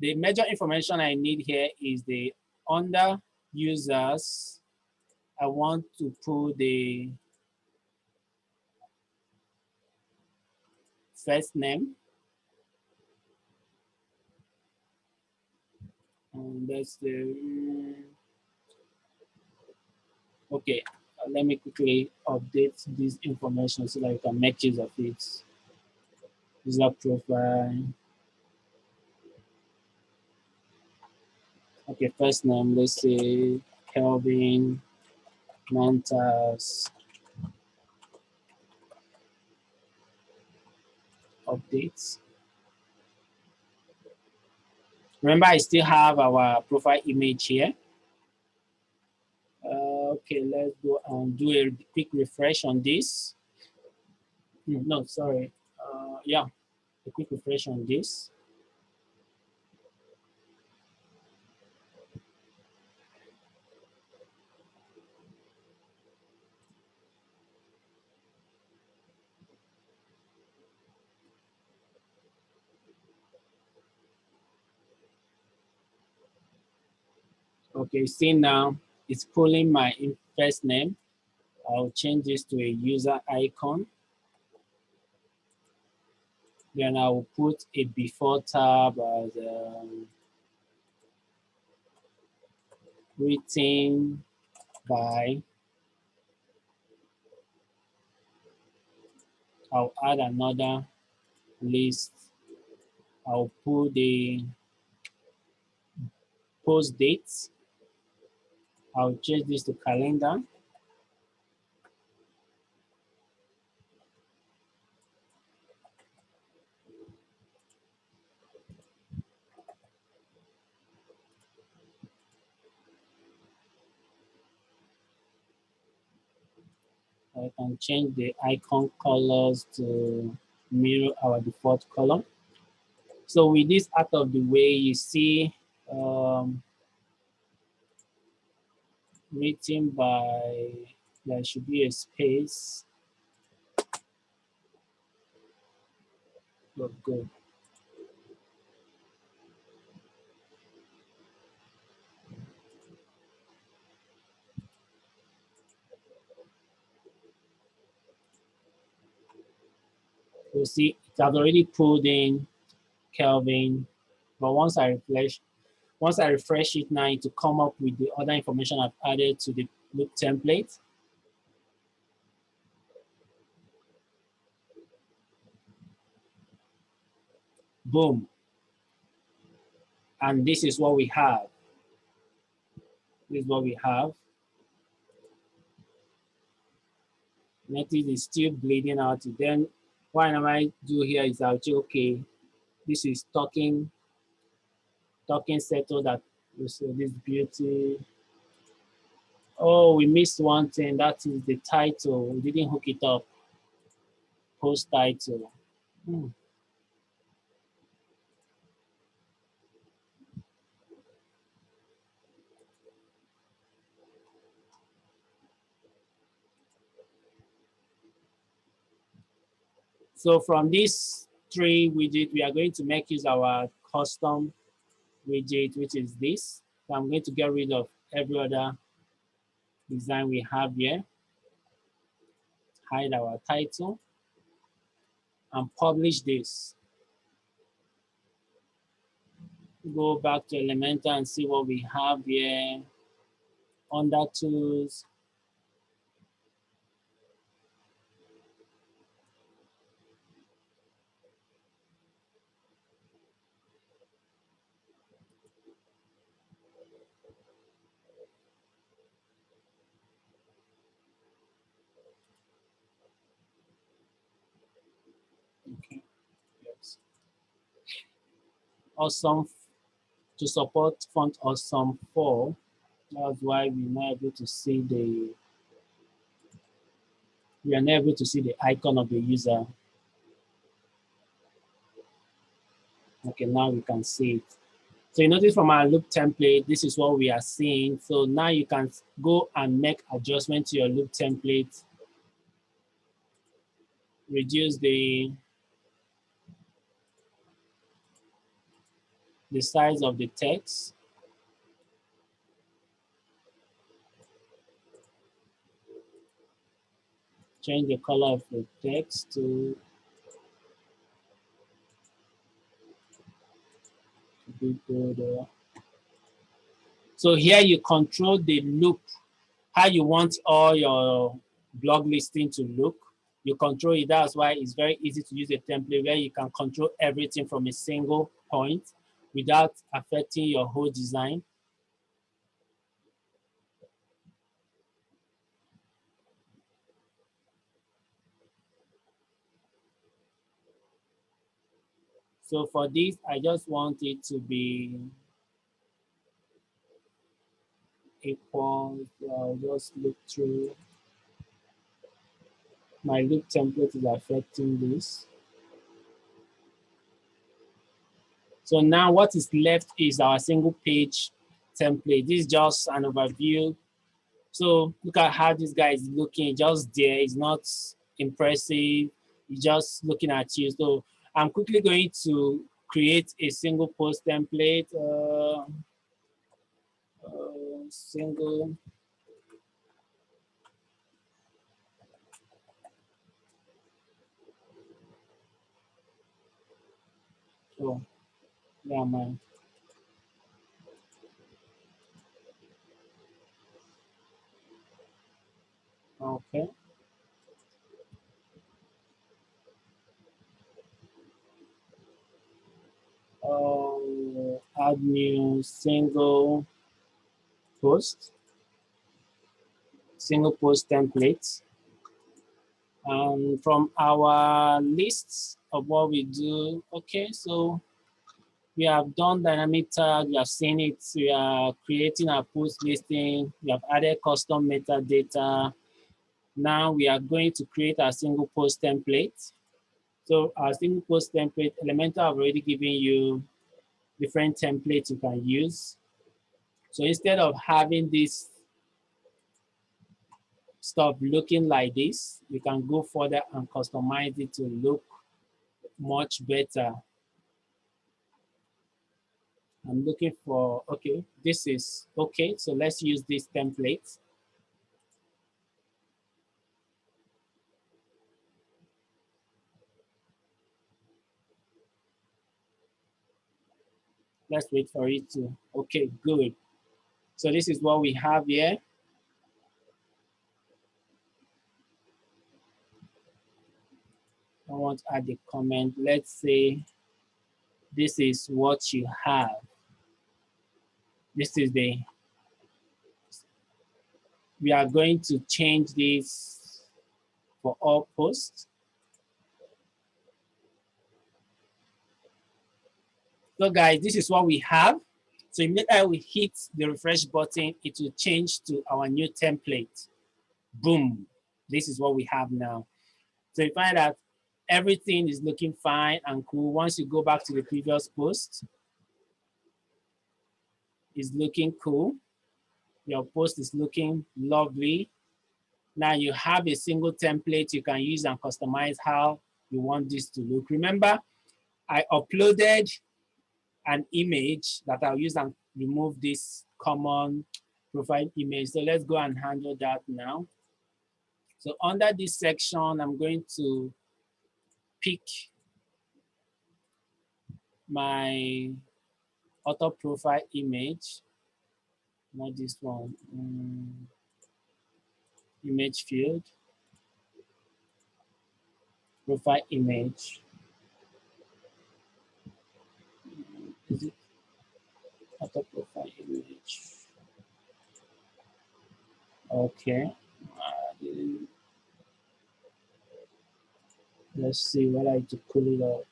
the major information I need here is the under users. I want to put the first name. And that's the, okay, let me quickly update this information so that I can make use of it. User profile. Okay, first name, let's say Kelvin Mantas. Updates. Remember, I still have our profile image here. Okay, let's go and do a quick refresh on this. No, sorry. Yeah, a quick refresh on this. Okay, see now it's pulling my first name. I'll change this to a user icon. Then I will put a before tab as written by. I'll add another list. I'll put the post dates. I'll change this to calendar. I can change the icon colors to mirror our default color. So with this out of the way, you see written by, there should be a space. Good. So see, it has already pulled in Kelvin, but once I refresh it now to come up with the other information I've added to the loop template. Boom. And this is what we have. This is what we have. Notice it's still bleeding out. Then what I might do here is I'll say, okay, this is talking settle that this beauty. Oh, we missed one thing. That is the title. We didn't hook it up. Post title. So from these three widgets, we are going to make use our custom widget, which is this. So I'm going to get rid of every other design we have here. Hide our title and publish this. Go back to Elementor and see what we have here. Under tools. Okay, yes. Awesome. To support font awesome 4. That's why we're not able to see the icon of the user. Okay, now we can see it. So you notice from our loop template, this is what we are seeing. So now you can go and make adjustment to your loop template. Reduce the size of the text. Change the color of the text to be good. So here you control the loop, how you want all your blog listing to look. You control it. That's why it's very easy to use a template where you can control everything from a single point without affecting your whole design. So for this, I just want it to be equal. I'll just look through. My loop template is affecting this. So now what is left is our single page template. This is just an overview. So look at how this guy is looking, just there. It's not impressive. He's just looking at you. So I'm quickly going to create a single post template. Single. Oh, yeah, man. Okay. Add new single post template. And from our lists of what we do, okay, so we have done dynamic tag, we have seen it, we are creating our post listing, we have added custom metadata. Now we are going to create our single post template. So our single post template, Elementor have already given you different templates you can use. So instead of having this stuff looking like this, you can go further and customize it to look much better. I'm looking for, okay, this is okay. So let's use this template. Let's wait for it to, okay, good. So this is what we have here. I want to add a comment. Let's say this is what you have. This is the, we are going to change this for all posts. So guys, this is what we have. So immediately we hit the refresh button, it will change to our new template. Boom, this is what we have now. So you find that everything is looking fine and cool. Once you go back to the previous post, it's looking cool. Your post is looking lovely. Now you have a single template you can use and customize how you want this to look. Remember, I uploaded an image that I'll use and remove this common profile image. So let's go and handle that now. So under this section, I'm going to pick my author profile image, not this one, image field, profile image. Is it author profile image? Okay. Let's see what I to pull it up.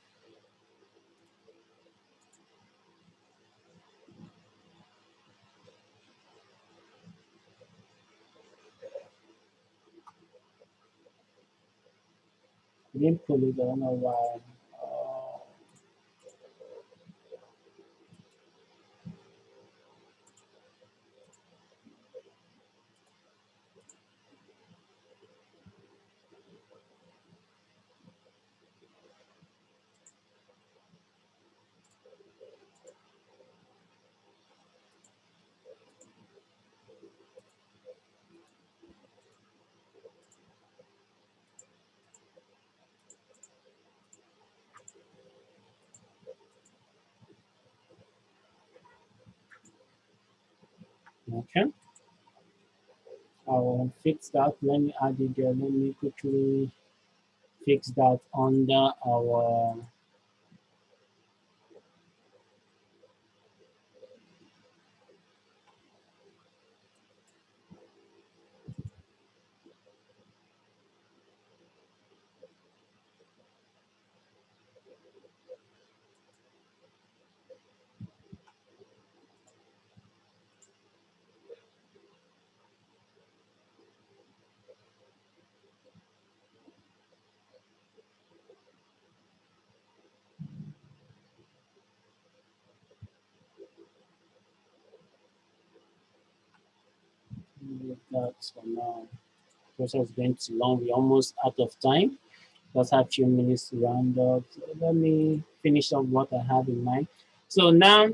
Didn't pull it, I don't know why. Okay. I will fix that. Let me add it there. Let me quickly fix that under our that for now. Process is going too long. We're almost out of time. Just have a few minutes to round up. So let me finish up what I have in mind. So now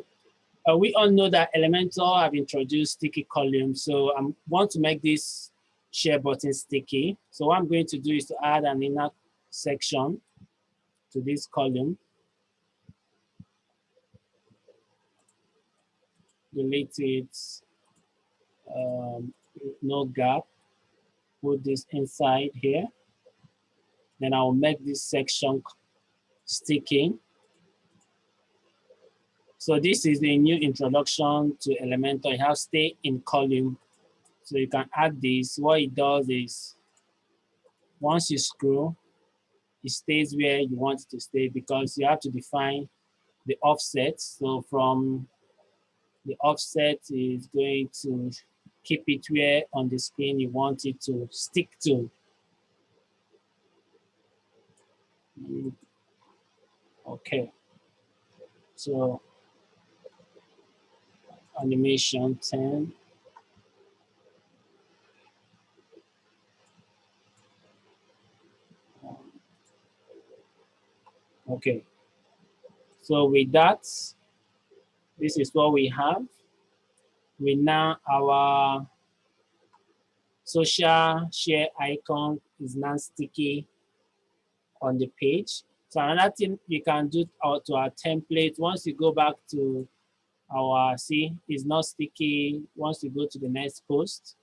we all know that Elementor have introduced sticky columns. So I want to make this share button sticky. So what I'm going to do is to add an inner section to this column. Delete it, no gap. Put this inside here. Then I'll make this section sticky. So this is the new introduction to Elementor. You have stay in column. So you can add this. What it does is once you scroll, it stays where you want it to stay because you have to define the offset. So from the offset is going to keep it where on the screen you want it to stick to. Okay. So animation 10. Okay. So with that, this is what we have. We now, our social share icon is now sticky on the page. So another thing you can do to our template, once you go back to our, see, it's not sticky. Once you go to the next post.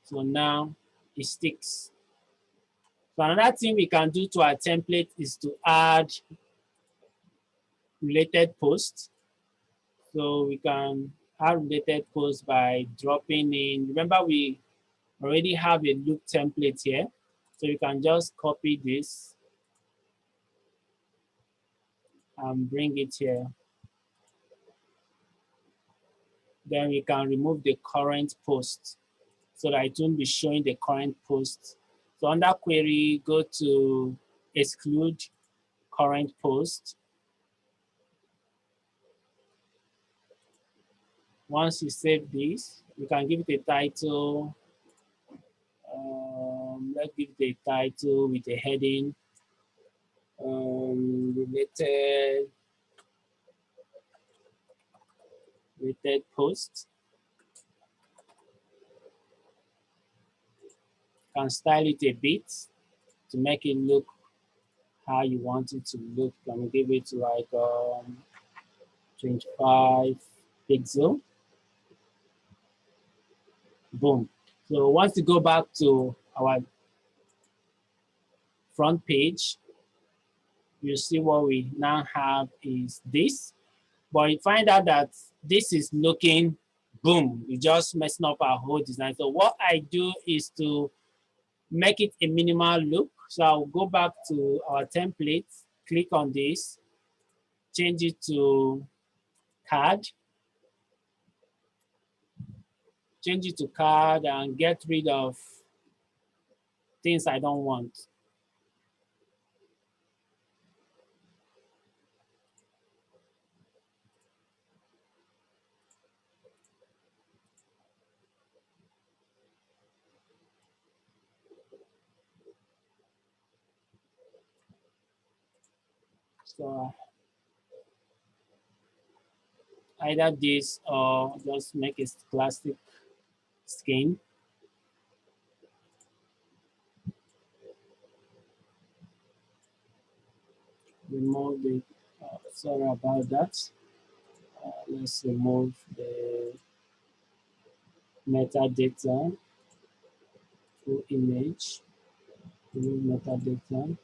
So now it sticks. So another thing we can do to our template is to add related posts. So we can add related posts by dropping in. Remember, we already have a loop template here. So you can just copy this and bring it here. Then we can remove the current post so that it won't be showing the current post. So under query, go to exclude current post. Once you save this, you can give it a title. Let's give it a title with a heading. Related post. You can style it a bit to make it look how you want it to look. Can we give it like 25 pixel? Boom. So once you go back to our front page, you see what we now have is this. But you find out that this is looking, boom, you just messing up our whole design. So what I do is to make it a minimal look. So I'll go back to our template, click on this, change it to card, change it to card and get rid of things I don't want. So either this or just make it classic skin. Remove the, sorry about that. Let's remove the metadata to image. Remove metadata.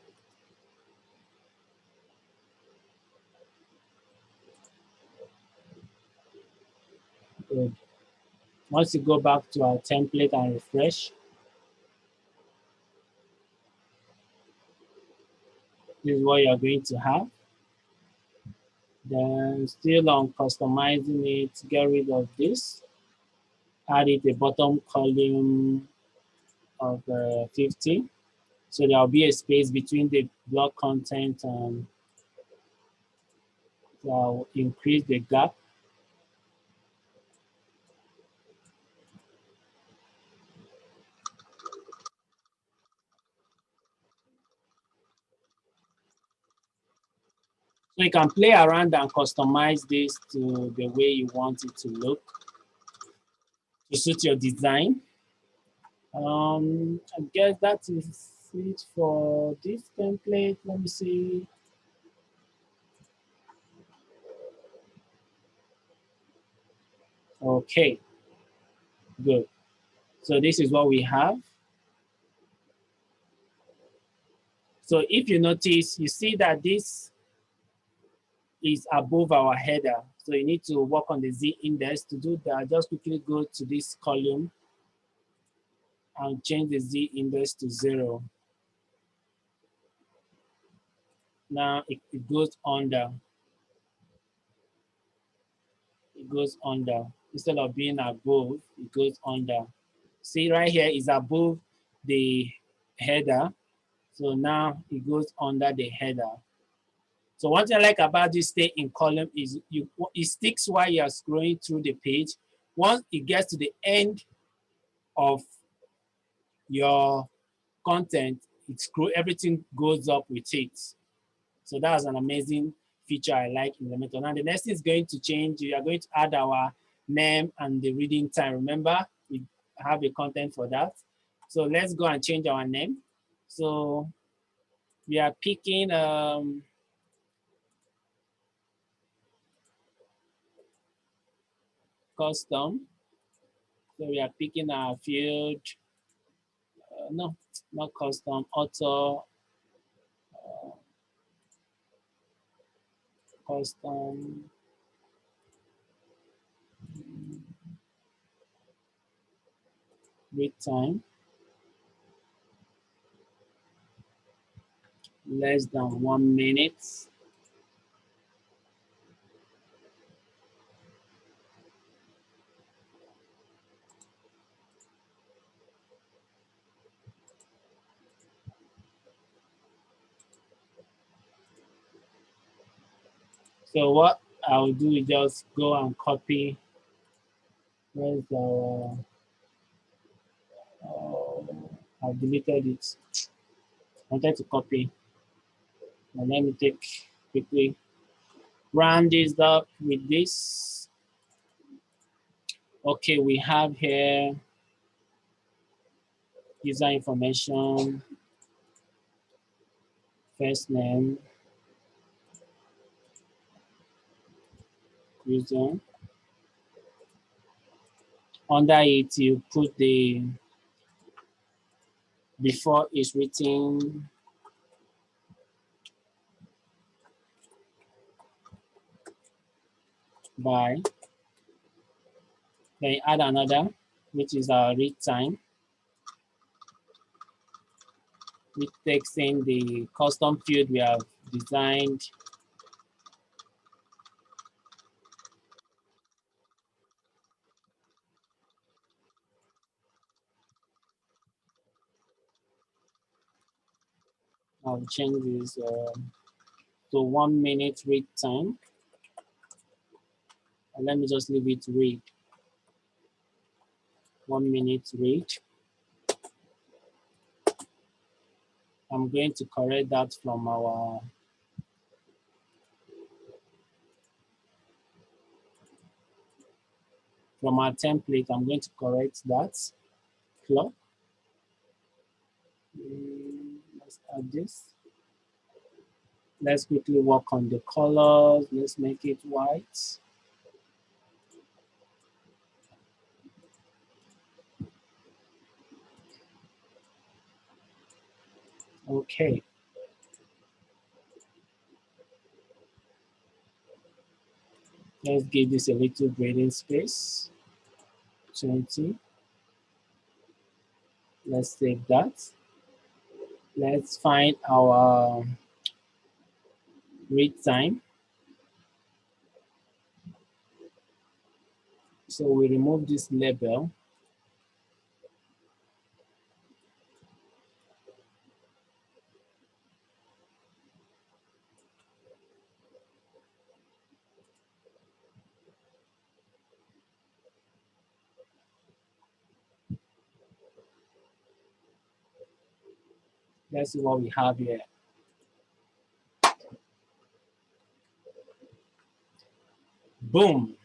Good. Once you go back to our template and refresh, this is what you're going to have. Then still on customizing it, get rid of this. Add it a bottom column of 50. So there'll be a space between the blog content and I'll increase the gap. So you can play around and customize this to the way you want it to look to suit your design. I guess that is it for this template. Let me see. Okay, good. So this is what we have. So if you notice, you see that this is above our header. So you need to work on the Z index. To do that, just quickly go to this column and change the Z index to 0. Now it goes under. It goes under. Instead of being above, it goes under. See right here is above the header. So now it goes under the header. So what I like about this stay in column is it sticks while you're scrolling through the page. Once it gets to the end of your content, everything goes up with it. So that's an amazing feature I like in Elementor. Now the next thing is going to change. We are going to add our name and the reading time. Remember, we have a content for that. So let's go and change our name. So we are picking custom. So we are picking our field. No, not custom, auto, custom. Read time less than 1 minute. So what I'll do is just go and copy. Where's the, I've deleted it. I wanted to copy. And let me take quickly, round this up with this. Okay, we have here user information, first name, user. Under it, you put the before is written by, then add another, which is our read time, which takes in the custom field we have designed. I'll change this to 1 minute read time. And let me just leave it read. 1 minute read. I'm going to correct that from our template. I'm going to correct that clock. Let's add this. Let's quickly work on the colors. Let's make it white. Okay. Let's give this a little breathing space. 20. Let's save that. Let's find our read time. So we remove this label. Let's see what we have here. Boom.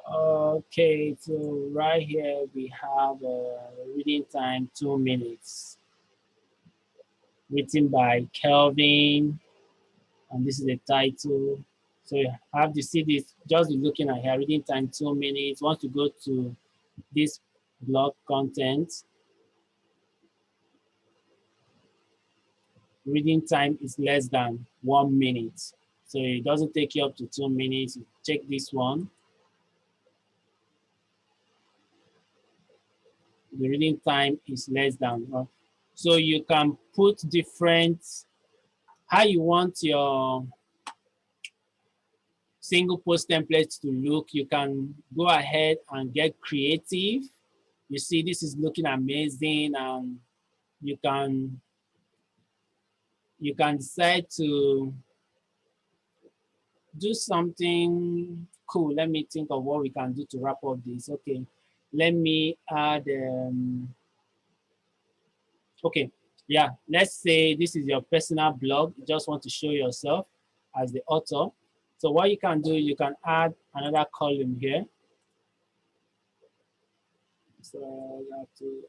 Okay, so right here we have reading time 2 minutes. Written by Kelvin, and this is the title. So you have to see this, just looking at here, reading time 2 minutes. Once you go to this blog content, reading time is less than 1 minute. So it doesn't take you up to 2 minutes. Check this one. The reading time is less than. So you can put different, how you want your single post templates to look. You can go ahead and get creative. You see, this is looking amazing, and you can decide to do something cool. Let me think of what we can do to wrap up this. Okay, let me add, okay, yeah, let's say this is your personal blog. You just want to show yourself as the author. So what you can do, you can add another column here. So you have to,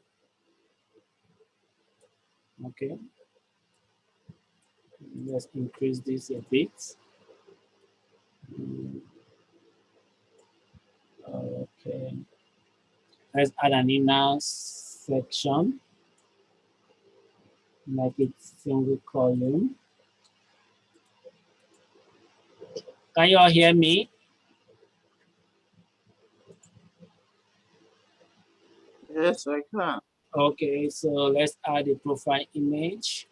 okay, let's increase this a bit. Okay. Let's add an inner section. Make it single column. Can you all hear me? Yes, I can. Okay, so let's add a profile image.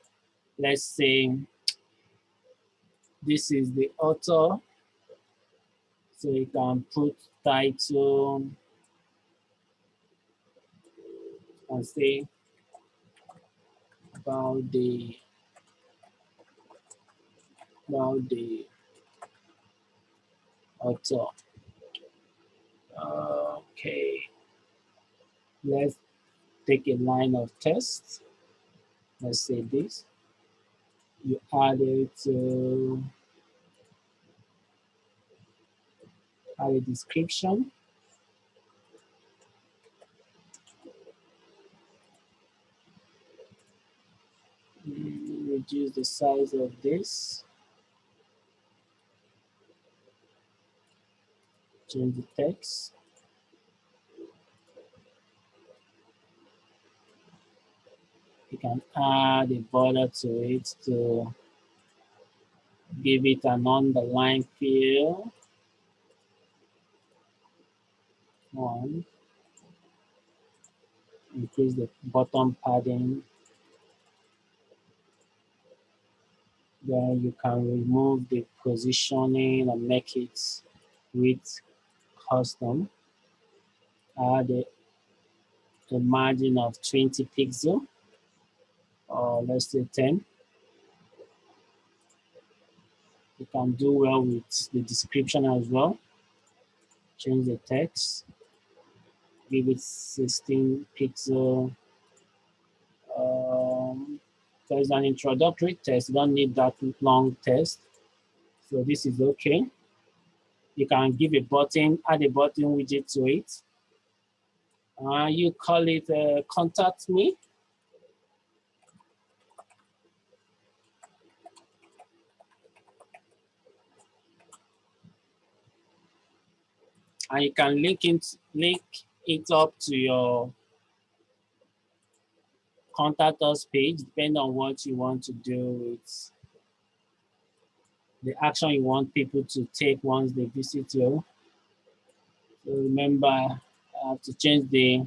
Let's say this is the author. So you can put title and say about the author. Okay, let's take a line of text. Let's say this. You add it to add a description. Reduce the size of this. Change the text. You can add a border to it to give it an underline feel. One. Increase the bottom padding. Then you can remove the positioning and make it with custom. Add a margin of 20 pixels, or let's say 10. You can do well with the description as well. Change the text. Give it 16 pixels. There's an introductory text. You don't need that long text. So this is okay. You can give a button, add a button widget to it. You call it contact me. And you can link it up to your contact us page, depending on what you want to do with the action you want people to take once they visit you. So remember, I have to change the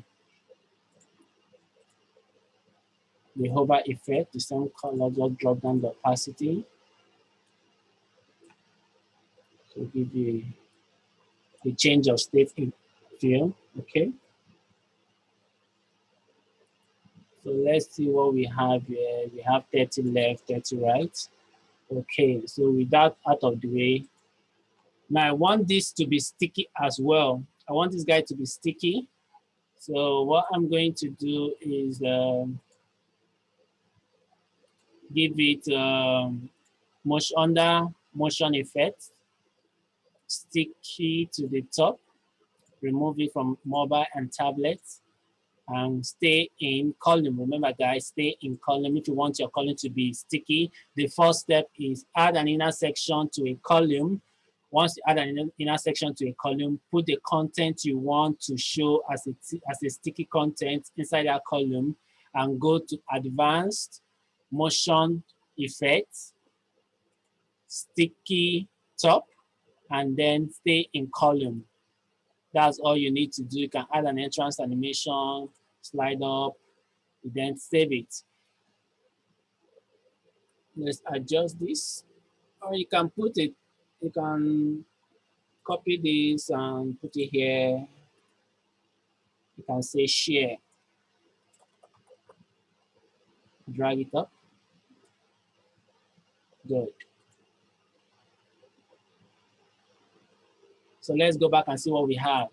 hover effect, the same color, just drop down the opacity. So give you a change of state feel, okay? So let's see what we have here. We have 30 left, 30 right. Okay, so with that out of the way, now I want this to be sticky as well. I want this guy to be sticky. So what I'm going to do is give it motion effect, sticky to the top, remove it from mobile and tablets, and stay in column. Remember guys, stay in column. If you want your column to be sticky, the first step is add an inner section to a column. Once you add an inner section to a column, put the content you want to show as a sticky content inside that column, and go to advanced motion effects, sticky top, and then stay in column. That's all you need to do. You can add an entrance animation, slide up, then save it. Let's adjust this. Or you can put it, you can copy this and put it here. You can say share. Drag it up. Good. So let's go back and see what we have.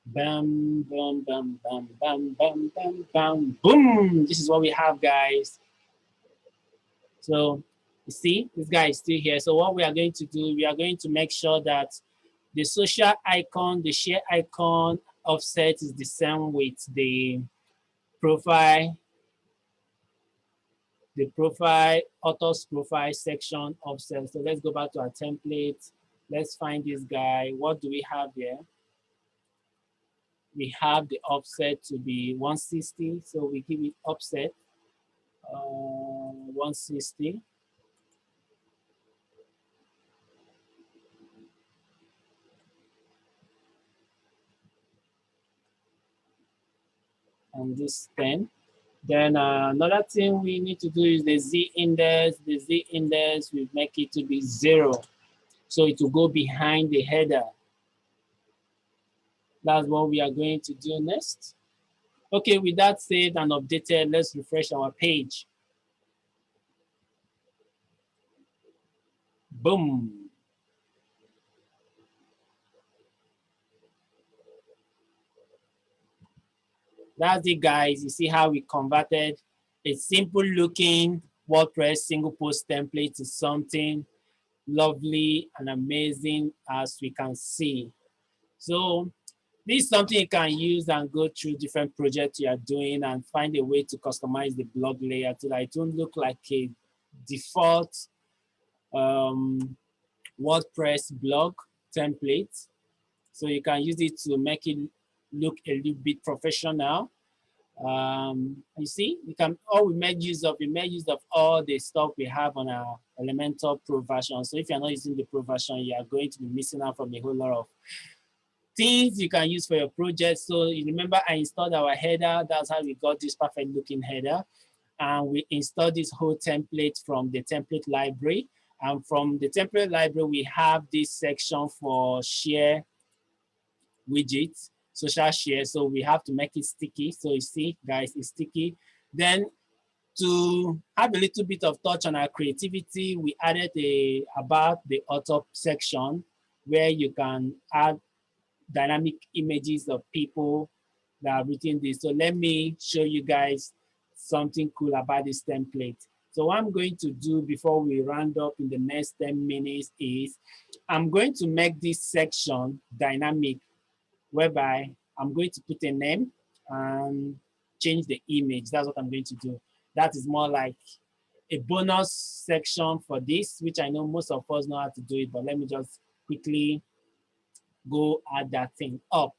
Bam, bam, bam, bam, bam, bam, bam, bam, boom. This is what we have, guys. So you see, this guy is still here. So what we are going to do, we are going to make sure that the social icon, the share icon offset is the same with the profile, author's profile section offset. So let's go back to our template. Let's find this guy. What do we have here? we have the offset to be 160. So we give it offset 160. And this 10. Then another thing we need to do is the Z index. The Z index, we make it to be 0. So it will go behind the header. That's what we are going to do next. Okay, with that said and updated, let's refresh our page. Boom. That's it, guys. You see how we converted a simple looking WordPress single post template to something lovely and amazing, as we can see. So this is something you can use and go through different projects you are doing and find a way to customize the blog layout so that it won't look like a default WordPress blog template. So you can use it to make it look a little bit professional. You see, we made use of all the stuff we have on our Elementor Pro version. So if you're not using the Pro version, you are going to be missing out from a whole lot of things you can use for your project. So you remember I installed our header. That's how we got this perfect looking header. And we installed this whole template from the template library. And from the template library, we have this section for share widgets, social share. So we have to make it sticky. So you see, guys, it's sticky. Then to have a little bit of touch on our creativity, we added a about the author section where you can add dynamic images of people that have written this. So let me show you guys something cool about this template. So what I'm going to do before we round up in the next 10 minutes is I'm going to make this section dynamic, whereby I'm going to put a name and change the image. That's what I'm going to do. That is more like a bonus section for this, which I know most of us know how to do it, but let me just quickly go add that thing up.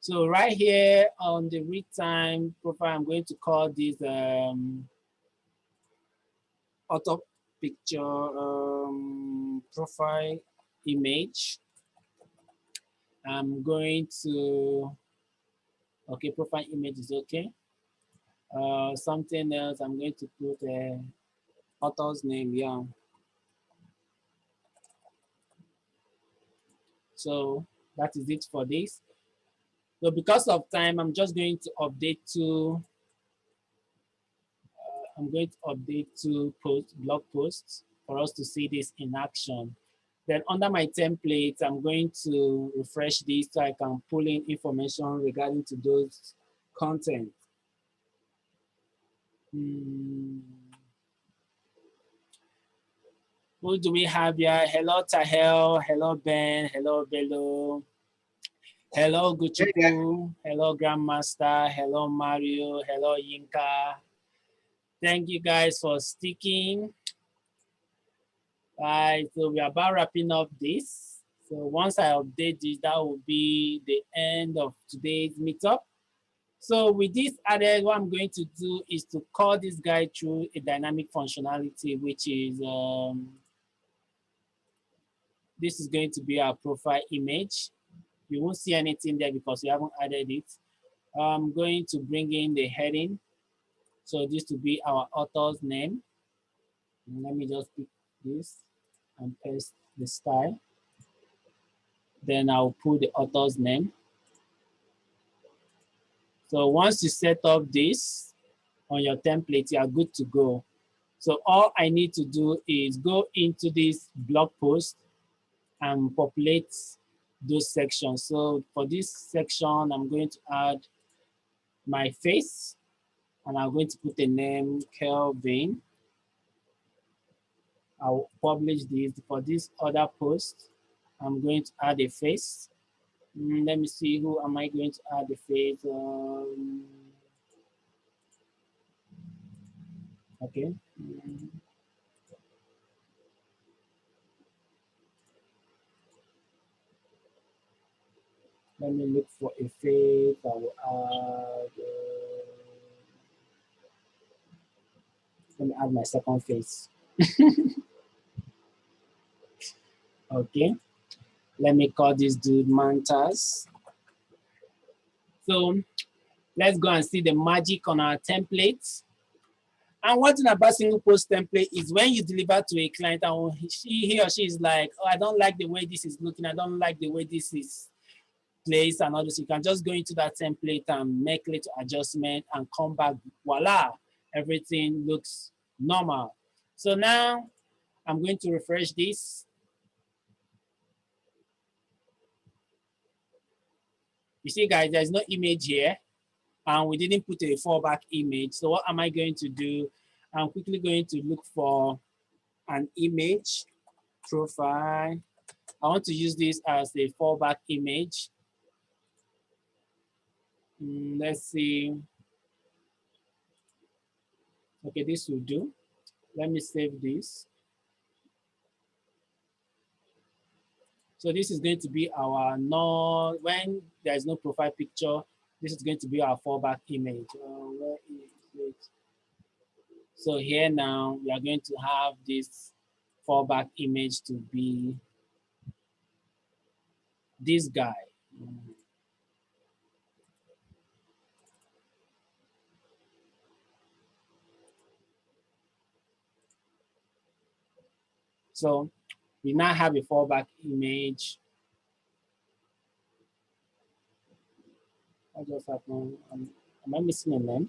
So right here on the read time profile, I'm going to call this auto picture profile image. I'm going to, okay, profile image is okay. Something else, I'm going to put author's name, yeah. So that is it for this. So because of time, I'm just going to update to, blog posts for us to see this in action. Then under my template, I'm going to refresh this so I can pull in information regarding to those content. Who do we have here? Hello, Tahel. Hello, Ben. Hello, Bello. Hello, Guchuku. Hello, Grandmaster. Hello, Mario. Hello, Yinka. Thank you guys for sticking. Right, so we are about wrapping up this. So once I update this, that will be the end of today's meetup. So with this added, what I'm going to do is to call this guy through a dynamic functionality, which is, this is going to be our profile image. You won't see anything there because we haven't added it. I'm going to bring in the heading. So this will be our author's name. Let me just pick this and paste the style. Then I'll put the author's name. So once you set up this on your template, you are good to go. So all I need to do is go into this blog post and populate those sections. So for this section, I'm going to add my face and I'm going to put a name, Kelvin. I'll publish this. For this other post, I'm going to add a face. Let me see, who am I going to add the face? Okay. Let me look for a face. I will add, let me add my second face. Okay. Let me call this dude Mantas. So let's go and see the magic on our templates. And one thing about single post template is when you deliver to a client and he or she is like, oh, I don't like the way this is looking. I don't like the way this is placed and all this. You can just go into that template and make little adjustment and come back. Voila, everything looks normal. So now I'm going to refresh this. You see, guys, there's no image here. And we didn't put a fallback image. So what am I going to do? I'm quickly going to look for an image profile. I want to use this as a fallback image. Let's see. Okay, this will do. Let me save this. So this is going to be our when there's no profile picture, this is going to be our fallback image. Where is it? So here now, we are going to have this fallback image to be this guy. So we now have a fallback image. What just happened? Am I missing a name?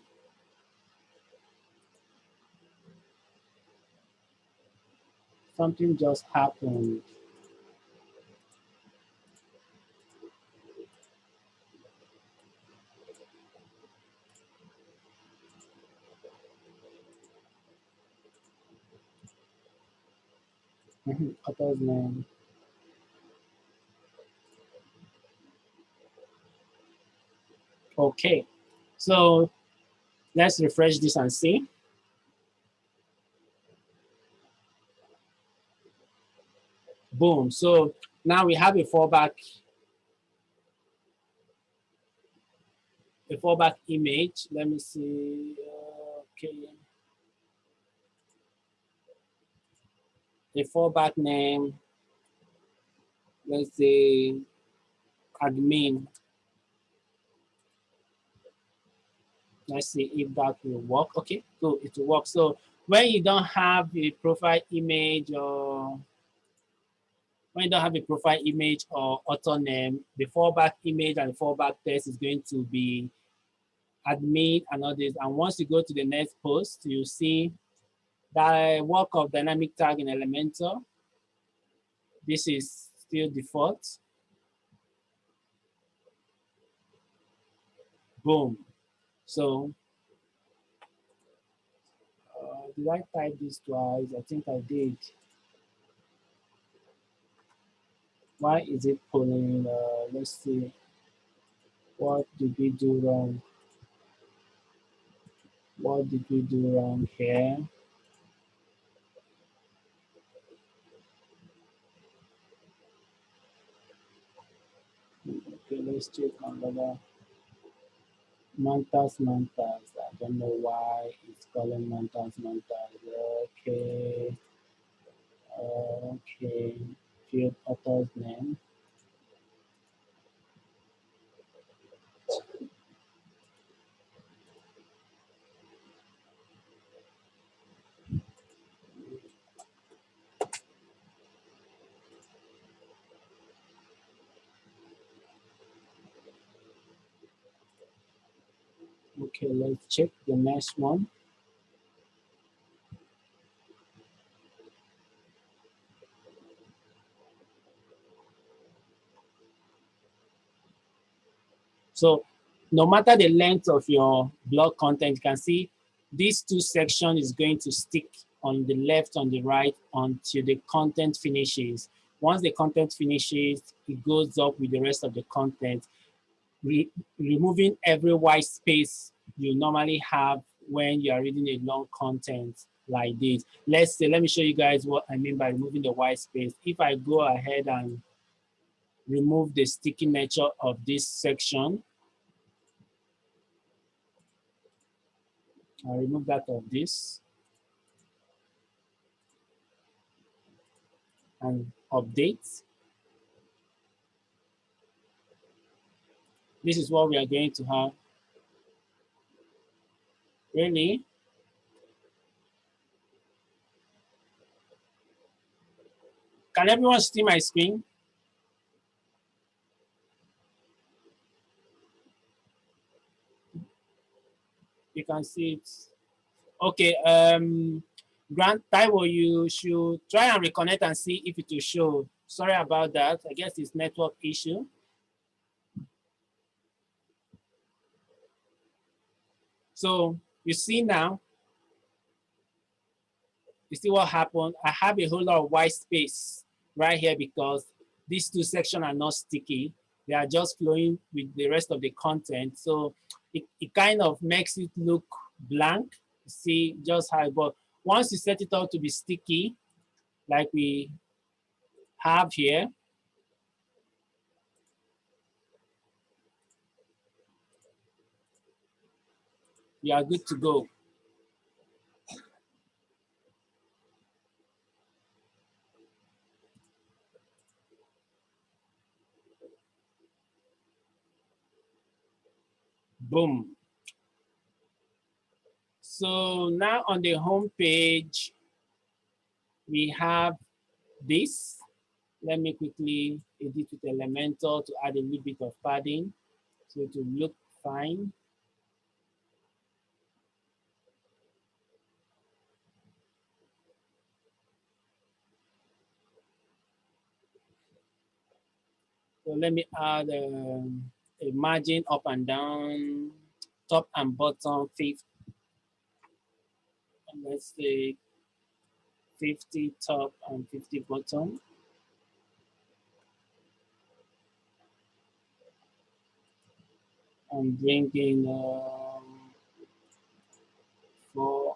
Something just happened. Author's name. Okay, so let's refresh this and see. Boom. So now we have a fallback image. Let me see. Okay. A fallback name. Let's say admin. Let's see if that will work. Okay, so it will work. So when you don't have a profile image or author name, the fallback image and the fallback text is going to be admin and all this. And once you go to the next post, you see the work of dynamic tag in Elementor. This is still default. Boom. So did I type this twice? I think I did. Why is it pulling? Let's see. What did we do wrong? What did we do wrong here? Okay, let's check another. Mantas. I don't know why it's calling Mantas. Okay. Okay. Field author's name. Okay, let's check the next one. So no matter the length of your blog content, you can see these two sections is going to stick on the left, on the right until the content finishes. Once the content finishes, it goes up with the rest of the content, removing every white space you normally have when you are reading a long content like this. Let me show you guys what I mean by removing the white space. If I go ahead and remove the sticky nature of this section. I'll remove that of this and update. This is what we are going to have. Really? Can everyone see my screen? You can see it. Okay, Grant, Taiwo, you should try and reconnect and see if it will show. Sorry about that. I guess it's network issue. So you see now, you see what happened? I have a whole lot of white space right here because these two sections are not sticky. They are just flowing with the rest of the content. So it kind of makes it look blank. See just how, but once you set it up to be sticky, like we have here, you are good to go. Boom. So now on the home page, we have this. Let me quickly edit with Elementor to add a little bit of padding so it will look fine. So let me add a margin up and down, top and bottom, 50. Let's say 50 top and 50 bottom. I'm bringing 4.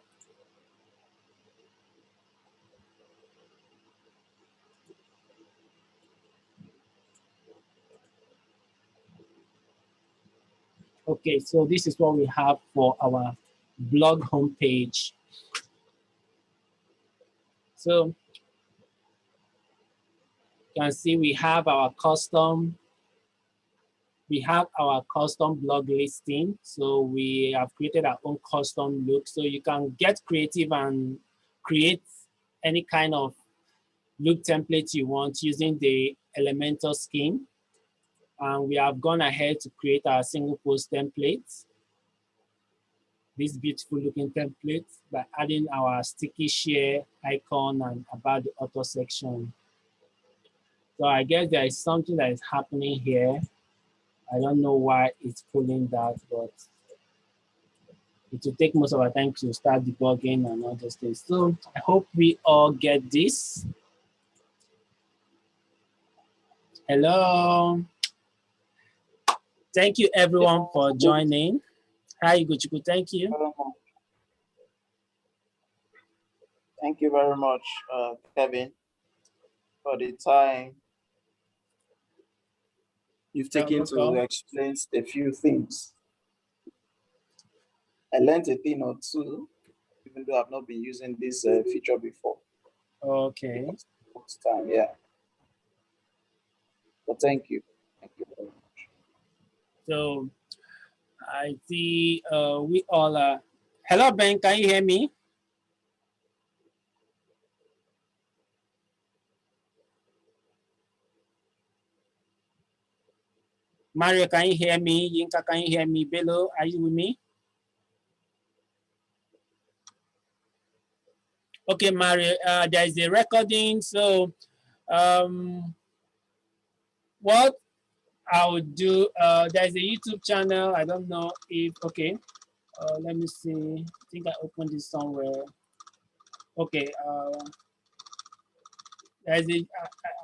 Okay, so this is what we have for our blog homepage. So you can see we have our custom blog listing. So we have created our own custom look. So you can get creative and create any kind of look template you want using the Elementor Skin. And we have gone ahead to create our single post template. This beautiful looking template by adding our sticky share icon and about the author section. So I guess there is something that is happening here. I don't know why it's pulling that, but it will take most of our time to start debugging and all those things. So I hope we all get this. Hello. Thank you everyone for joining. Hi, Ugochukwu, thank you. Thank you very much, Kevin, for the time you've taken to explain a few things. I learned a thing or two, even though I've not been using this feature before. Okay. Next time, yeah. But thank you. Thank you very much. So I see we all are. Hello, Ben, can you hear me? Mario, can you hear me? Yinka, can you hear me? Bello, are you with me? Okay, Mario, there is a recording. So what I would do, there's a YouTube channel. I don't know if, okay. Let me see. I think I opened this somewhere. Okay. I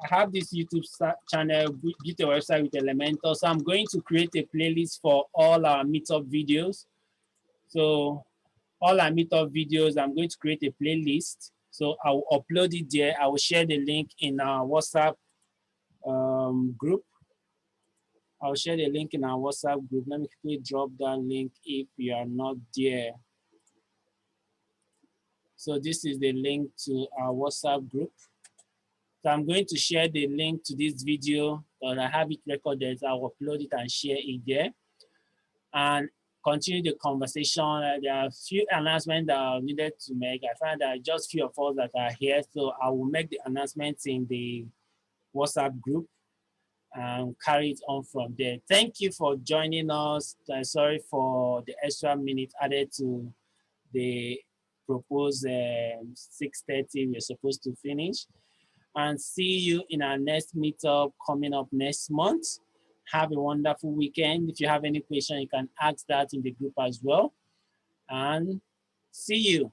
have this YouTube channel, built a website with Elementor. So I'm going to create a playlist for all our Meetup videos. So all our Meetup videos, I'm going to create a playlist. So I will upload it there. I will share the link in our WhatsApp group I'll share the link in our WhatsApp group. Let me quickly drop that link if you are not there. So this is the link to our WhatsApp group. So I'm going to share the link to this video, but I have it recorded. So I'll upload it and share it there. And continue the conversation. There are a few announcements that I needed to make. I find that just few of us that are here, so I will make the announcements in the WhatsApp group and carry it on from there. Thank you for joining us. Sorry for the extra minute added to the proposed 6:30 we're supposed to finish. And see you in our next meetup coming up next month. Have a wonderful weekend. If you have any question, you can ask that in the group as well. And see you.